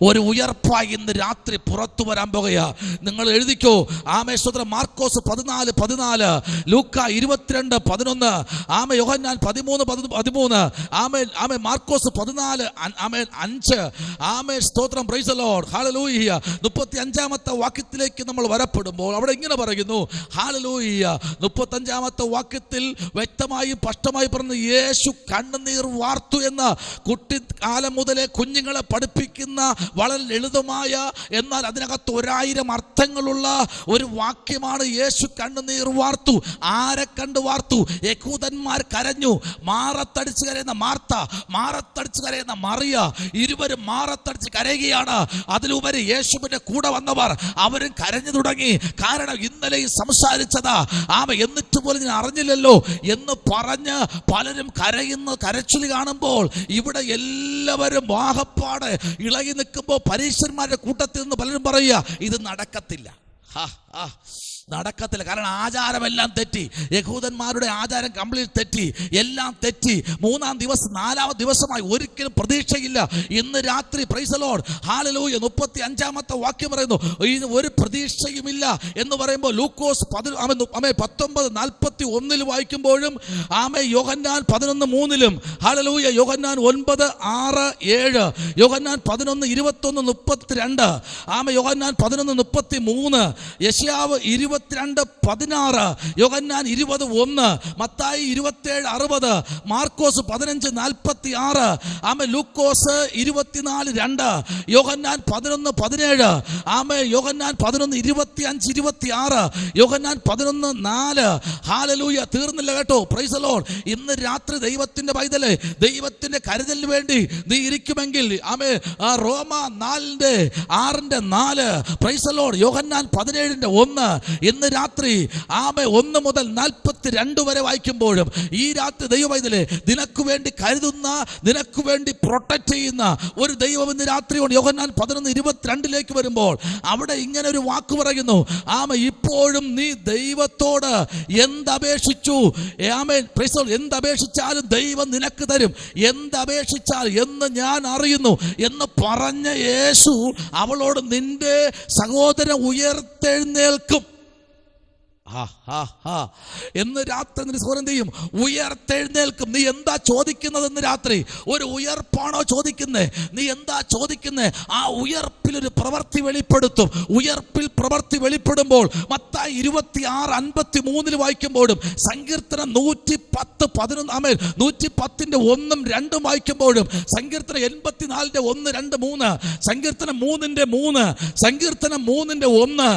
ഒരു ഉയർപ്പായി ഇന്ന് രാത്രി പുറത്തു വരാൻ പോകുകയാ. നിങ്ങൾ എഴുതിക്കോ. ആമേശ്വര മാർക്കോസ് 14:14, ലൂക്ക 22:11, ആമേ യോഹന്നാൻ 13:13, ആമേ മാർക്കോസ് 14:5. ആമേ സ്തോത്രം, പ്രൈസ് ദി ലോർഡ്, ഹല്ലേലൂയ. 35-ാമത്തെ വാക്യത്തിലേക്ക് നമ്മൾ വരപ്പെടുമ്പോൾ അവിടെ ഇങ്ങനെ പറയുന്നു, ഹല്ലേലൂയ. 35-ാമത്തെ വാക്യത്തിൽ വ്യക്തമായി സ്പഷ്ടമായി പറഞ്ഞു, യേശു കണ്ണുനീർ വാർത്തു എന്ന്. കുട്ടിക്കാലം മുതലേ കുഞ്ഞുങ്ങളെ പഠിപ്പിക്കുന്ന വളരെ ലളിതമായ എന്നാൽ അതിനകത്ത് 1000 അർത്ഥങ്ങളുള്ള ഒരു വാക്യമാണ് യേശു കണ്ണുനീർ വാർത്തു. ആരെ കണ്ട് വാർത്തു? യഹൂദന്മാർ കരഞ്ഞു. മാറത്തടിച്ച് കരയുന്ന മാർത്ത, മാറത്തടിച്ച് കരയുന്ന മറിയ, ഇരുവരും മാറത്തടിച്ച് കരയുകയാണ്. അതിലുപരി യേശുവിന്റെ കൂടെ വന്നവർ അവരും കരഞ്ഞു തുടങ്ങി. കാരണം ഇന്നലെ സംസാരിച്ചതാ, എന്നിട്ട് പോലും ഞാൻ അറിഞ്ഞില്ലല്ലോ എന്ന് പറഞ്ഞ് പലരും കരച്ചിൽ കാണുമ്പോൾ ഇവിടെ എല്ലാവരും വാഹപ്പാട് ഇളകി നിൽക്കുമ്പോൾ പരീക്ഷന്മാരുടെ കൂട്ടത്തിൽ നിന്ന് പലരും പറയുക, ഇത് നടക്കത്തില്ല, നടക്കത്തില്ല. കാരണം ആചാരമെല്ലാം തെറ്റി, യഹൂദന്മാരുടെ ആചാരം കംപ്ലീറ്റ് തെറ്റി, എല്ലാം തെറ്റി. 3-ാം ദിവസം 4-ാമത്തെ ദിവസമായി ഒരിക്കലും പ്രതീക്ഷയില്ല. ഇന്ന് രാത്രി പ്രൈസ് ദി ലോർഡ്, ഹല്ലേലൂയ. 35-ാമത്തെ വാക്യം പറയുന്നു, ഒരു പ്രതീക്ഷയുമില്ല എന്ന് പറയുമ്പോൾ ലൂക്കോസ് 19:41 വായിക്കുമ്പോഴും യോഹന്നാൻ 11:3, ഹല്ലേലൂയ, യോഹന്നാൻ 9:6-7, യോഹന്നാൻ 11:21-32, യോഹന്നാൻ 11:33, യെശയ്യാവ് 22:16, യോഹന്നാൻ 20:1, മത്തായി 27:60, മാർക്കോസ് 15:46, ലൂക്കോസ് 24:2, യോഹന്നാൻ 11:17, യോഹന്നാൻ 11:25-26, യോഹന്നാൻ 11:4. ഹല്ലേലൂയ. തീർന്നില്ല കേട്ടോ, പ്രൈസ് ദി ലോർഡ്. ഇന്ന് രാത്രി ദൈവത്തിന്റെ പൈതലേ, ദൈവത്തിന്റെ കരുതലിന് വേണ്ടി നീ ഇരിക്കുമെങ്കിൽ റോമ 4:6-4, പ്രൈസ് ദി ലോർഡ്, യോഹന്നാൻ 17:1. ഇന്ന് രാത്രി 1 മുതൽ 42 വരെ വായിക്കുമ്പോഴും ഈ രാത്രി ദൈവപൈതലേ, നിനക്ക് വേണ്ടി കരുതുന്ന, നിനക്ക് വേണ്ടി പ്രൊട്ടക്ട് ചെയ്യുന്ന ഒരു ദൈവം ഇന്ന് രാത്രി കൊണ്ട്. യോഹന്നാൻ 11:22 വരുമ്പോൾ അവിടെ ഇങ്ങനെ ഒരു വാക്ക് പറയുന്നു, ഇപ്പോഴും നീ ദൈവത്തോട് എന്തപേക്ഷിച്ചു, എന്തപേക്ഷിച്ചാലും ദൈവം നിനക്ക് തരും, എന്തപേക്ഷിച്ചാൽ എന്ന് ഞാൻ അറിയുന്നു എന്ന് പറഞ്ഞ യേശു അവളോട്, നിന്റെ സഹോദരൻ ഉയർത്തെഴുന്നേൽക്കും. എന്ന് രാത്രി നിന്റെ സഹോദരൻ എന്ത് ചെയ്യും? ഉയർത്തെഴുന്നേൽക്കും. നീ എന്താ ചോദിക്കുന്നത്? ഇന്ന് രാത്രി ഒരു ഉയർപ്പാണോ ചോദിക്കുന്നത്? നീ എന്താ ചോദിക്കുന്നത്? ആ ഉയർപ്പിൽ ഒരു പ്രവൃത്തി വെളിപ്പെടുത്തും. ഉയർപ്പിൽ പ്രവൃത്തി വെളിപ്പെടുമ്പോൾ മത്തായി 26:53 വായിക്കുമ്പോഴും, സങ്കീർത്തനം 110:11, 110:1-2 വായിക്കുമ്പോഴും, സങ്കീർത്തനം 84:1, 2, 3, സങ്കീർത്തനം 3:3, സങ്കീർത്തനം 3:1,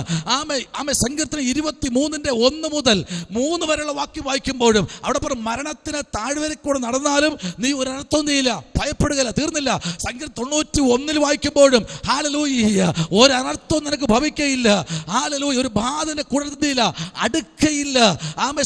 സങ്കീർത്തനം 23 1 മുതൽ 3 വരെയുള്ള വാക്യം വായിക്കുമ്പോഴും അവിടെ പറയും, മരണത്തിന് താഴ്വരക്കൂടെ നടന്നാലും നീ ഒരർത്ഥവും ചെയ്യില്ല, ഭയപ്പെടുകയില്ല. തീർന്നില്ല. സങ്കീർത്തനം 91 വായിക്കുമ്പോഴും, ഹല്ലേലൂയ, ഒരനർത്ഥവും നിനക്ക് ഭവിക്കയില്ല, ഹല്ലേലൂയ, ഒരു ബാധ കുടർത്തിയില്ല, അടുക്കയില്ല.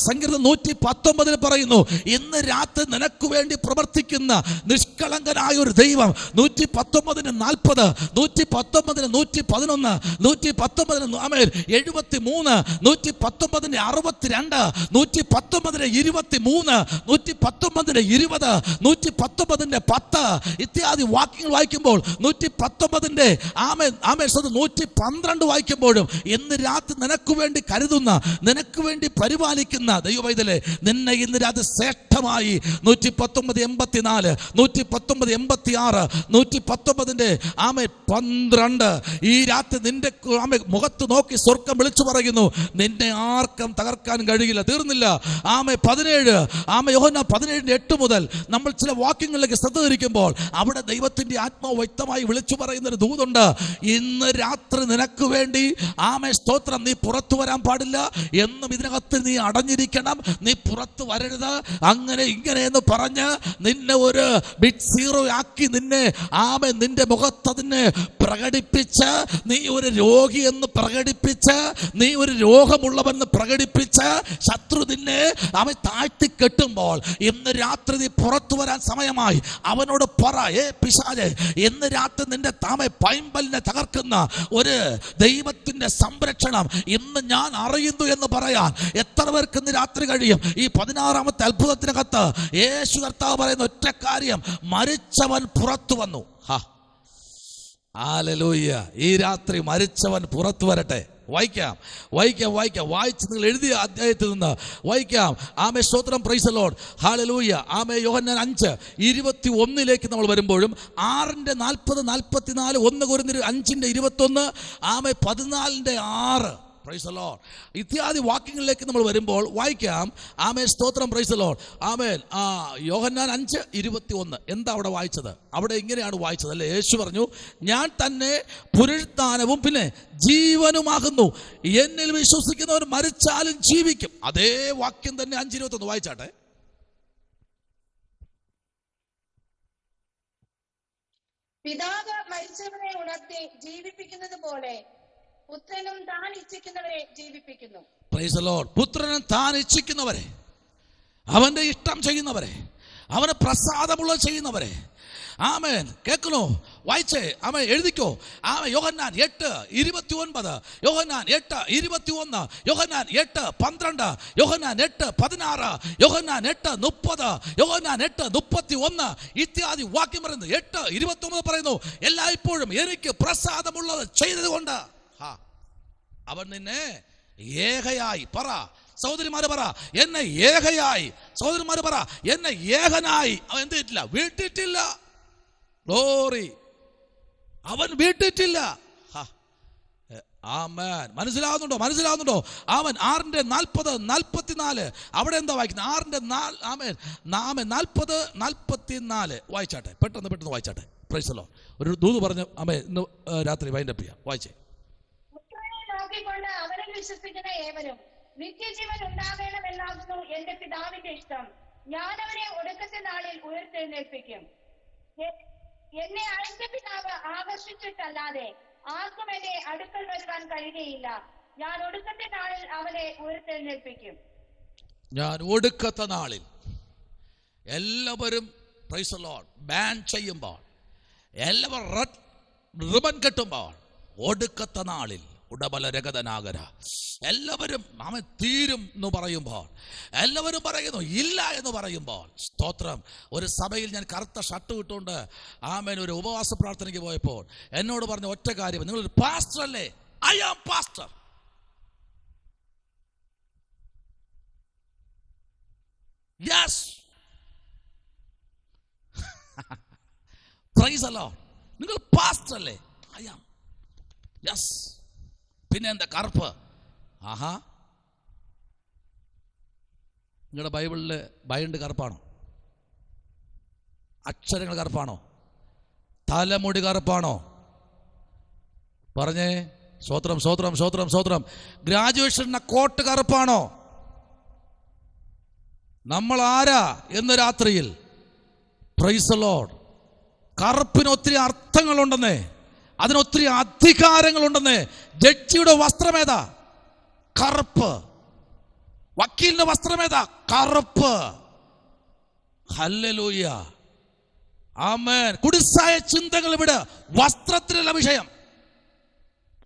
സങ്കീർത്തനം 119 പറയുന്നു, ഇന്ന് രാത്രി നിനക്ക് വേണ്ടി പ്രവർത്തിക്കുന്ന നിഷ്കളങ്കനായ ഒരു ദൈവം. 119:40, 119:111, 119:73, 119:62, 119:23, 119:20, 119:10 ഇത്യാദി വാക്യങ്ങൾ വായിക്കുമ്പോൾ 119 ആമേൻ ആമേൻ 112 വായിക്കുമ്പോഴും ഇന്ന് രാത്രി നിനക്ക് വേണ്ടി കരുതുന്ന, നിനക്ക് വേണ്ടി പരിപാലിക്കുന്ന ദൈവവൈതലേ, നിന്നെ ഇന്ന് രാത്രി ശ്രേഷ്ഠമായി 119:84, 119:86, 119 ആമേൻ 12 ഈ രാത്രി നിന്റെ ആമേൻ മുഖത്ത് നോക്കി സ്വർഗം വിളിച്ചു പറയുന്നു, നിന്നെ ആർക്കും തകർക്കാൻ കഴിയില്ല. തീർന്നില്ല. ആമേൻ 17 ആമേൻ യോഹന്നാൻ 17:8 മുതൽ നമ്മൾ ചില വാക്യങ്ങളിലേക്ക് ശ്രദ്ധ തിരിക്കുമ്പോൾ അവിടെ ദൈവത്തിന്റെ ആത്മാവ് വ്യക്തമായി വിളിച്ചു പറയുന്ന ഒരു ദൂതുണ്ട്. ഇന്ന് രാത്രി നിനക്ക് വേണ്ടി ആമേൻ സ്തോത്രം, നീ പുറത്തു വരാൻ പാടില്ല, എന്നും ഇതിനകത്ത് നീ അടഞ്ഞിരിക്കണം, നീ പുറത്തു വരരുത്, അങ്ങനെ ഇങ്ങനെ എന്ന് പറഞ്ഞ് നിന്നെ ഒരു ബിഗ് സീറോ ആക്കി നിന്നെ ആമേൻ നിന്റെ മുഖത്തതിനെ പ്രകടിപ്പിച്ച്, നീ ഒരു രോഗി എന്ന് പ്രകടിപ്പിച്ച്, നീ ഒരു രോഗമുള്ളവെന്ന് പ്രകടിപ്പിച്ച് ശത്രു നിന്നെ അവൻ താഴ്ത്തി കെട്ടുമ്പോൾ ഇന്ന് രാത്രി നീ പുറത്തു വരാൻ സമയമായി. അവനോട് പറ, പിശാചേ, ഇന്ന് രാത്രി നിന്റെ താമെ പൈമ്പലിനെ തകർക്കുന്ന ഒരു ദൈവത്തിന്റെ സംരക്ഷണം ഇന്ന് ഞാൻ അറിയുന്നു എന്ന് പറയാൻ എത്ര പേർക്ക് ഇന്ന് രാത്രി കഴിയും? ഈ 16ാമത്തെ അത്ഭുതത്തിനകത്ത് യേശു കർത്താവ് പറയുന്ന ഒറ്റ കാര്യം, മരിച്ചവൻ പുറത്തു വന്നു. ഹല്ലേലൂയ. ഈ രാത്രി മരിച്ചവൻ പുറത്തു വരട്ടെ. വായിച്ച് നിങ്ങൾ എഴുതിയ അധ്യായത്തിൽ നിന്ന് വായിക്കാം. ആമേ സ്തോത്രം, പ്രൈസ് ദി ലോർഡ്, ഹല്ലേലൂയ. ആമേ യോഹന്നാൻ 5:21 നമ്മൾ വരുമ്പോഴും 6:40, 44, 1 കൊരിന്ത്യർ 5:21, ആമേ 14:6, പ്രൈസ് ദി ലോർഡ് ഇത്യാദി വാക്യങ്ങളിലേക്ക് നമ്മൾ വരുമ്പോൾ വായിക്കാം. ആമേൻ സ്തോത്രം, പ്രൈസ് ദി ലോർഡ്. ആമേൻ. യോഹന്നാൻ 5:21 എന്താ അവിടെ വായിച്ചത്? അവിടെ ഇങ്ങനെയാണ് വായിച്ചത് അല്ലേ? യേശു പറഞ്ഞു, ഞാൻ തന്നെ പുനരുത്ഥാനവും പിന്നെ ജീവനുമാകുന്നു, എന്നിൽ വിശ്വസിക്കുന്നവർ മരിച്ചാലും ജീവിക്കും. അതേ വാക്യം തന്നെ 5:21 വായിച്ചാട്ടെ. പിതാവ് മരിച്ചവരെ ഉണർത്തി ജീവിപ്പിക്കുന്നത് പോലെ പുത്രനും താൻ ഇച്ഛിക്കുന്നവരെ ജീവിപ്പിക്കുന്നു. Praise the lord. പുത്രനും താൻ ഇച്ഛിക്കുന്നവരെ, അവന്റെ ഇഷ്ടം ചെയ്യുന്നവരെ, അവന് പ്രസാദമുള്ളത് ചെയ്യുന്നവരെ. ആമേൻ. കേൾക്കണോ? വായിച്ചേ. ആമേൻ. എഴുതിക്കോ. ആമേൻ. യോഹന്നാൻ 8:29, യോഹന്നാൻ 8:21, യോഹന്നാൻ 8:12, യോഹന്നാൻ 8:16, യോഹന്നാൻ 8:30, യോഹന്നാൻ 8:31 ഇത്യാദി വാക്യം പറയുന്നു. 8:29 പറയുന്നു, എല്ലായ്പ്പോഴും എനിക്ക് പ്രസാദമുള്ളത് ചെയ്തതുകൊണ്ട് അവൻ നിന്നെ ഏകയായി, പറ സഹോദരിമാര്, പറ എന്നെ ഏകയായി, സഹോദരന്മാര് പറ എന്നെ ഏകനായി അവൻ എന്ത് ചെയ്തിട്ടില്ല? വീട്ടിട്ടില്ല. ഗ്ലോറി. അവൻ വീട്ടിട്ടില്ല. ആമേൻ. മനസ്സിലാവുന്നുണ്ടോ? അവൻ 6:40-44 അവിടെ എന്താ വായിക്കുന്നത്? 40-44 വായിച്ചാട്ടെ, പെട്ടെന്ന് വായിച്ചാട്ടെ. Price the Lord. ഒരു ദൂത് പറഞ്ഞു ആമേൻ ഇന്ന് രാത്രി വൈൻഡപ്പ് ചെയ്യാം. വായിച്ചേ. നോക്കിക്കൊണ്ട് അവരിൽ വിശ്വസിക്കുന്ന ഏവരും നിത്യജീവൻ ഉണ്ടാകണമെന്നാകുന്നു എന്റെ പിതാവിന്റെ ഇഷ്ടം. ഞാൻ അവരെ ഒടുക്കത്തെ നാളിൽ ഉയർത്തെഴുന്നേൽപ്പിക്കും. എന്നെ അയച്ച പിതാവ് ആകർഷിച്ചിട്ടല്ലാതെ ആർക്കും എന്റെ അടുക്കൽ വരുവാൻ കഴിയുകയില്ല. ഞാൻ ഒടുക്കത്തെ നാളിൽ അവനെ ഉയർത്തെഴുന്നേൽപ്പിക്കും. ഞാൻ ഒടുക്കത്തെ നാളിൽ എല്ലാവരും പ്രൈസ് ദി ലോർഡ് ബാൻ ചെയ്യുമ്പോൾ, എല്ലാവരും റെഡ് റിബൺ കെട്ടുമ്പോൾ, ഒടുക്കത്തെ നാളിൽ ഉടബല രഗതനാകര എല്ലാവരും അവൻ തീരും എന്ന് പറയുമ്പോൾ, എല്ലാവരും പറയുന്നു ഇല്ല എന്ന് പറയുമ്പോൾ, സ്തോത്രം. ഒരു സഭയിൽ ഞാൻ കറുത്ത ഷർട്ട് ഇട്ടുകൊണ്ട് ആമേൻ ഒരു ഉപവാസ പ്രാർത്ഥനയ്ക്ക് പോയപ്പോൾ എന്നോട് പറഞ്ഞ ഒറ്റ കാര്യം, നിങ്ങളൊരു പാസ്റ്റർ അല്ലേ? I am pastor. Yes. Praise the Lord. നിങ്ങൾ പാസ്റ്റർ അല്ലേ? I am. യെസ്. പിന്നെ എന്താ കറുപ്പ്? ആഹാ, നിങ്ങളുടെ ബൈബിളില് ബൈൻഡ് കറുപ്പാണോ? അക്ഷരങ്ങൾ കറുപ്പാണോ? തലമുടി കറുപ്പാണോ? പറഞ്ഞേ. സ്വോത്രം. ഗ്രാജുവേഷന്റെ കോട്ട് കറുപ്പാണോ? നമ്മൾ ആരാ എന്ന രാത്രിയിൽ പ്രൈസ് ദി ലോർഡ്. കറുപ്പിന് ഒത്തിരി അർത്ഥങ്ങളുണ്ടെന്നേ, അതിനൊത്തിരി അധികാരങ്ങളുണ്ടെന്നേ. ജഡ്ജിയുടെ വസ്ത്രമേതാ? കറുപ്പ്. വക്കീലിന്റെ വസ്ത്രമേതാ? കറുപ്പ്. ഹല്ലേലൂയ. ആമേൻ. കുടിസായ ചിന്തകൾ ഇവിടെ വസ്ത്രത്തിലുള്ള വിഷയം.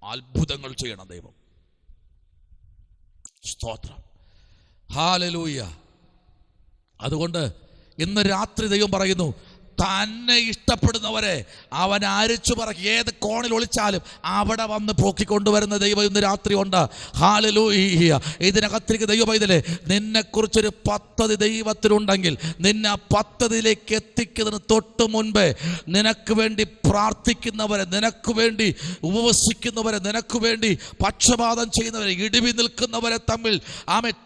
അത്ഭുതങ്ങൾ ചെയ്യണം ദൈവം. സ്തോത്രം. ഹല്ലേലൂയ. അതുകൊണ്ട് ഇന്ന് രാത്രി ദൈവം പറയുന്നു, തന്നെ ഇഷ്ടപ്പെടുന്നവരെ അവൻ അരിച്ചു പറക്കി. ഏത് കോണിൽ ഒളിച്ചാലും അവിടെ വന്ന് പൊക്കിക്കൊണ്ടുവരുന്ന ദൈവം ഇന്ന് രാത്രി ഉണ്ട്. ഹല്ലേലൂയ. ഇതിനകത്തേക്ക് ദൈവ പൈതലേ, നിന്നെക്കുറിച്ചൊരു പദ്ധതി ദൈവത്തിനുണ്ടെങ്കിൽ നിന്നെ ആ പദ്ധതിയിലേക്ക് എത്തിക്കുന്നതിന് തൊട്ട് മുൻപേ നിനക്ക് വേണ്ടി പ്രാർത്ഥിക്കുന്നവരെ, നിനക്ക് വേണ്ടി ഉപവസിക്കുന്നവരെ, നിനക്ക് വേണ്ടി പക്ഷപാതം ചെയ്യുന്നവരെ, ഇടിവി നിൽക്കുന്നവരെ തമ്മിൽ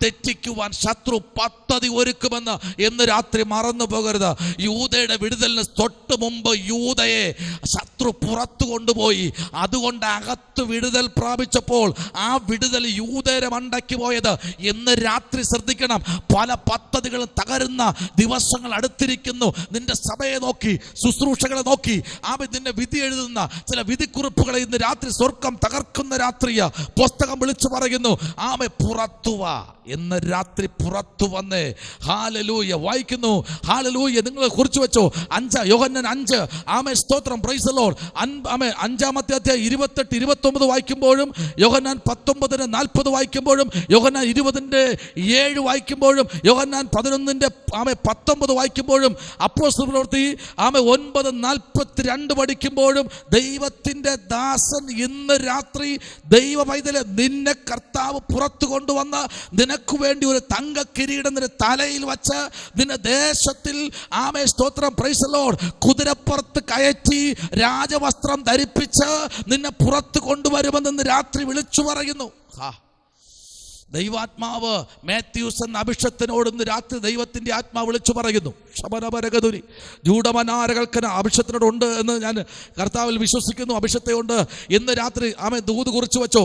തെറ്റിക്കുവാൻ ശത്രു പദ്ധതി ഒരുക്കുമെന്ന് ഇന്ന് രാത്രി മറന്നു പോകരുത്. യൂദയുടെ വിടുതലിന് തൊട്ട് മുമ്പ് യൂദയെ ശത്രു പുറത്തു കൊണ്ടുപോയി. അതുകൊണ്ട് അകത്ത് വിടുതൽ പ്രാപിച്ചപ്പോൾ ആ വിടുതൽ യൂദയുടെ മണ്ടയ്ക്ക് പോയത്. ഇന്ന് രാത്രി ശ്രദ്ധിക്കണം, പല പദ്ധതികളും തകരുന്ന ദിവസങ്ങൾ അടുത്തിരിക്കുന്നു. നിന്റെ സഭയെ നോക്കി, ശുശ്രൂഷകളെ നോക്കി, നിന്നെ വിധി എഴുതുന്ന ചില വിധിക്കുറിപ്പുകളെ ഇന്ന് രാത്രി സ്വർഗം തകർക്കുന്ന രാത്രിയാ. പുസ്തകം വിളിച്ചു പറയുന്നു, പുറത്തുവാ എന്ന് രാത്രി പുറത്തു വന്നേ. ഹല്ലേലൂയ. വായിക്കുന്നു, ഹല്ലേലൂയ. നിങ്ങൾ കുറിച്ചു വെച്ചോ, 5 യോഹന്നാൻ 5. സ്തോത്രം, പ്രൈസ് ദി ലോർഡ്. 5-ാമത്തെ അധ്യായം 28-29 വായിക്കുമ്പോഴും, യോഹന്നാൻ 19:40 വായിക്കുമ്പോഴും, യോഹന്നാൻ 20:7 വായിക്കുമ്പോഴും, യോഹന്നാൻ 11:19 വായിക്കുമ്പോഴും, അപ്പോസ്തല പ്രവൃത്തി 9:42 പഠിക്കുമ്പോഴും ദൈവത്തിന്റെ ദാസൻ ഇന്ന് രാത്രി ദൈവ പൈതലെ നിന്നെ കർത്താവ് പുറത്തു കൊണ്ടുവന്ന് നിനക്ക് വേണ്ടി ഒരു തങ്ക കിരീടം നിന്റെ തലയിൽ വച്ച് നിന്റെ ദേശത്തിൽ സ്തോത്രം, പ്രൈസ് ദി ലോർഡ്, കുതിരപ്പുറത്ത് കയറ്റി രാജവസ്ത്രം ധരിപ്പിച്ച് നിന്നെ പുറത്ത് കൊണ്ടുവരുമെന്ന് രാത്രി വിളിച്ചു പറയുന്നു. ദൈവാത്മാവ് മാത്യൂസ് എന്ന അഭിഷത്തിനോട് ഇന്ന് രാത്രി ദൈവത്തിന്റെ ആത്മാവ് വിളിച്ചു പറയുന്നു. ശബനപരകതുരി ജൂഡമനാരകൽക്കന അഭിഷത്തിനോടുണ്ട് എന്ന് ഞാൻ കർത്താവിൽ വിശ്വസിക്കുന്നു. അഭിഷത്തെ ഉണ്ട്. ഇന്ന് രാത്രി ദൂത് കുറിച്ചു വെച്ചോ.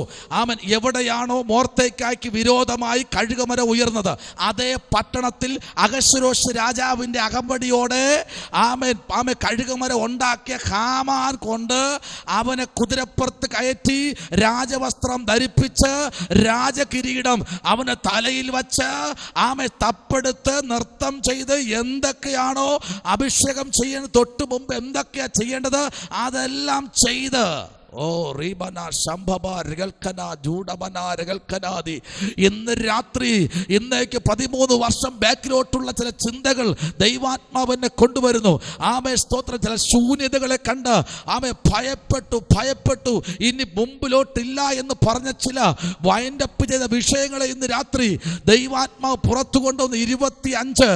എവിടെയാണോ മോർത്തേക്കായ്ക്ക് വിരോധമായി കഴുകമരം ഉയർന്നത്, അതേ പട്ടണത്തിൽ അഹശ്വേരോശ് രാജാവിന്റെ അകമ്പടിയോടെ കഴുകമരം ഉണ്ടാക്കിയ ഹാമാൻ കൊണ്ട് അവനെ കുതിരപ്പുറത്ത് കയറ്റി രാജവസ്ത്രം ധരിപ്പിച്ച് രാജകിരീടം അവന്റെ തലയിൽ വച്ച് തപ്പെടുത്ത് നൃത്തം ചെയ്ത് എന്തൊക്കെയാണോ അഭിഷേകം ചെയ്യാൻ തൊട്ട് മുമ്പ് എന്തൊക്കെയാ ചെയ്യേണ്ടത് അതെല്ലാം ചെയ്ത് ഇന്ന് രാത്രി, ഇന്നേക്ക് 13 വർഷം ബാക്കിലോട്ടുള്ള ചില ചിന്തകൾ ദൈവാത്മാവെന്നെ കൊണ്ടുവരുന്നു. സ്തോത്രം. ചില ശൂന്യതകളെ കണ്ട് ഭയപ്പെട്ടു ഇനി മുമ്പിലോട്ടില്ല എന്ന് പറഞ്ഞ ചില വൈൻഡപ്പ് ചെയ്ത വിഷയങ്ങളെ ഇന്ന് രാത്രി ദൈവാത്മാവ് പുറത്തു കൊണ്ടുവന്ന് 25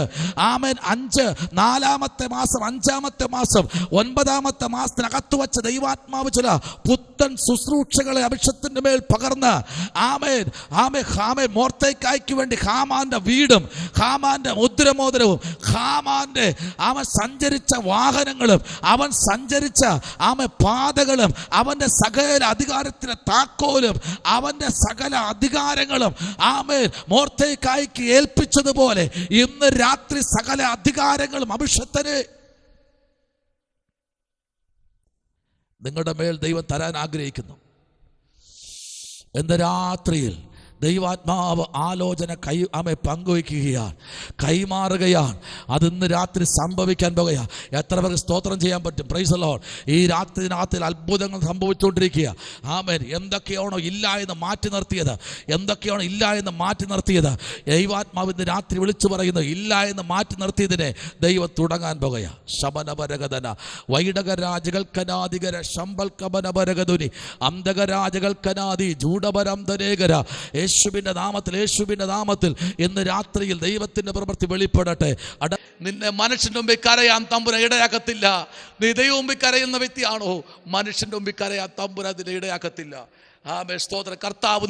5 4-ാമത്തെ മാസം 5-ാമത്തെ മാസം 9-ാമത്തെ മാസത്തിനകത്ത് വച്ച ദൈവാത്മാവ് ചില പുത്തൻ ശുശ്രൂഷകളെ അഭിഷത്തിന്റെ മേൽ പകർന്ന് മോർത്തേക്കായ്ക്ക് വേണ്ടി ഹാമാന്റെ വീടും ഹാമാന്റെ മുദ്രമോതിരവും ഹാമാന്റെ അവൻ സഞ്ചരിച്ച വാഹനങ്ങളും അവൻ സഞ്ചരിച്ച പാതകളും അവന്റെ സകല അധികാരത്തിന്റെ താക്കോലും അവന്റെ സകല അധികാരങ്ങളും മോർത്തേക്കായ്ക്ക് ഏൽപ്പിച്ചതുപോലെ ഇന്ന് രാത്രി സകല അധികാരങ്ങളും അഭിഷത്തിന് നിങ്ങളുടെ മേൽ ദൈവം തരാൻ ആഗ്രഹിക്കുന്നു. ഇന്ന് രാത്രിയിൽ ദൈവാത്മാവ് ആലോചന പങ്കുവയ്ക്കുകയാണ്, കൈമാറുകയാണ്. അതിന്ന് രാത്രി സംഭവിക്കാൻ പോകുകയാണ്. എത്ര പേർക്ക് സ്തോത്രം ചെയ്യാൻ പറ്റും? Price the Lord. ഈ രാത്രിനകത്തിൽ അത്ഭുതങ്ങൾ സംഭവിച്ചുകൊണ്ടിരിക്കുക. എന്തൊക്കെയാണോ ഇല്ല എന്ന് മാറ്റി നിർത്തിയത്, എന്തൊക്കെയാണോ ഇല്ല എന്ന് മാറ്റി നിർത്തിയത് ദൈവാത്മാവ് ഇന്ന് രാത്രി വിളിച്ചു പറയുന്നു. ഇല്ല എന്ന് മാറ്റി നിർത്തിയതിനെ ദൈവം തുടങ്ങാൻ പോകുകയാണ്. ശബനപരകതന വൈഡകരാജകൽക്കനാദികര ശമ്പൽക്കബനപരകതുനി അന്തകരാജകൽക്കനാദി ജൂഡപരംധനേകര. യേശുവിന്റെ നാമത്തിൽ ഇന്ന് രാത്രിയിൽ ദൈവത്തിന്റെ പ്രവൃത്തി വെളിപ്പെടട്ടെ. നിന്നെ മനുഷ്യന്റെ മുമ്പിൽ കരയാൻ തമ്പുരാൻ ഇടയാക്കത്തില്ല. നീ ദൈവം മുമ്പിൽ കരയുന്ന വ്യക്തിയാണോ? മനുഷ്യന്റെ മുമ്പിൽ കരയാൻ തമ്പുരാൻ അതിനെ ഇടയാക്കത്തില്ല. സ്തോത്രം. കർത്താവ്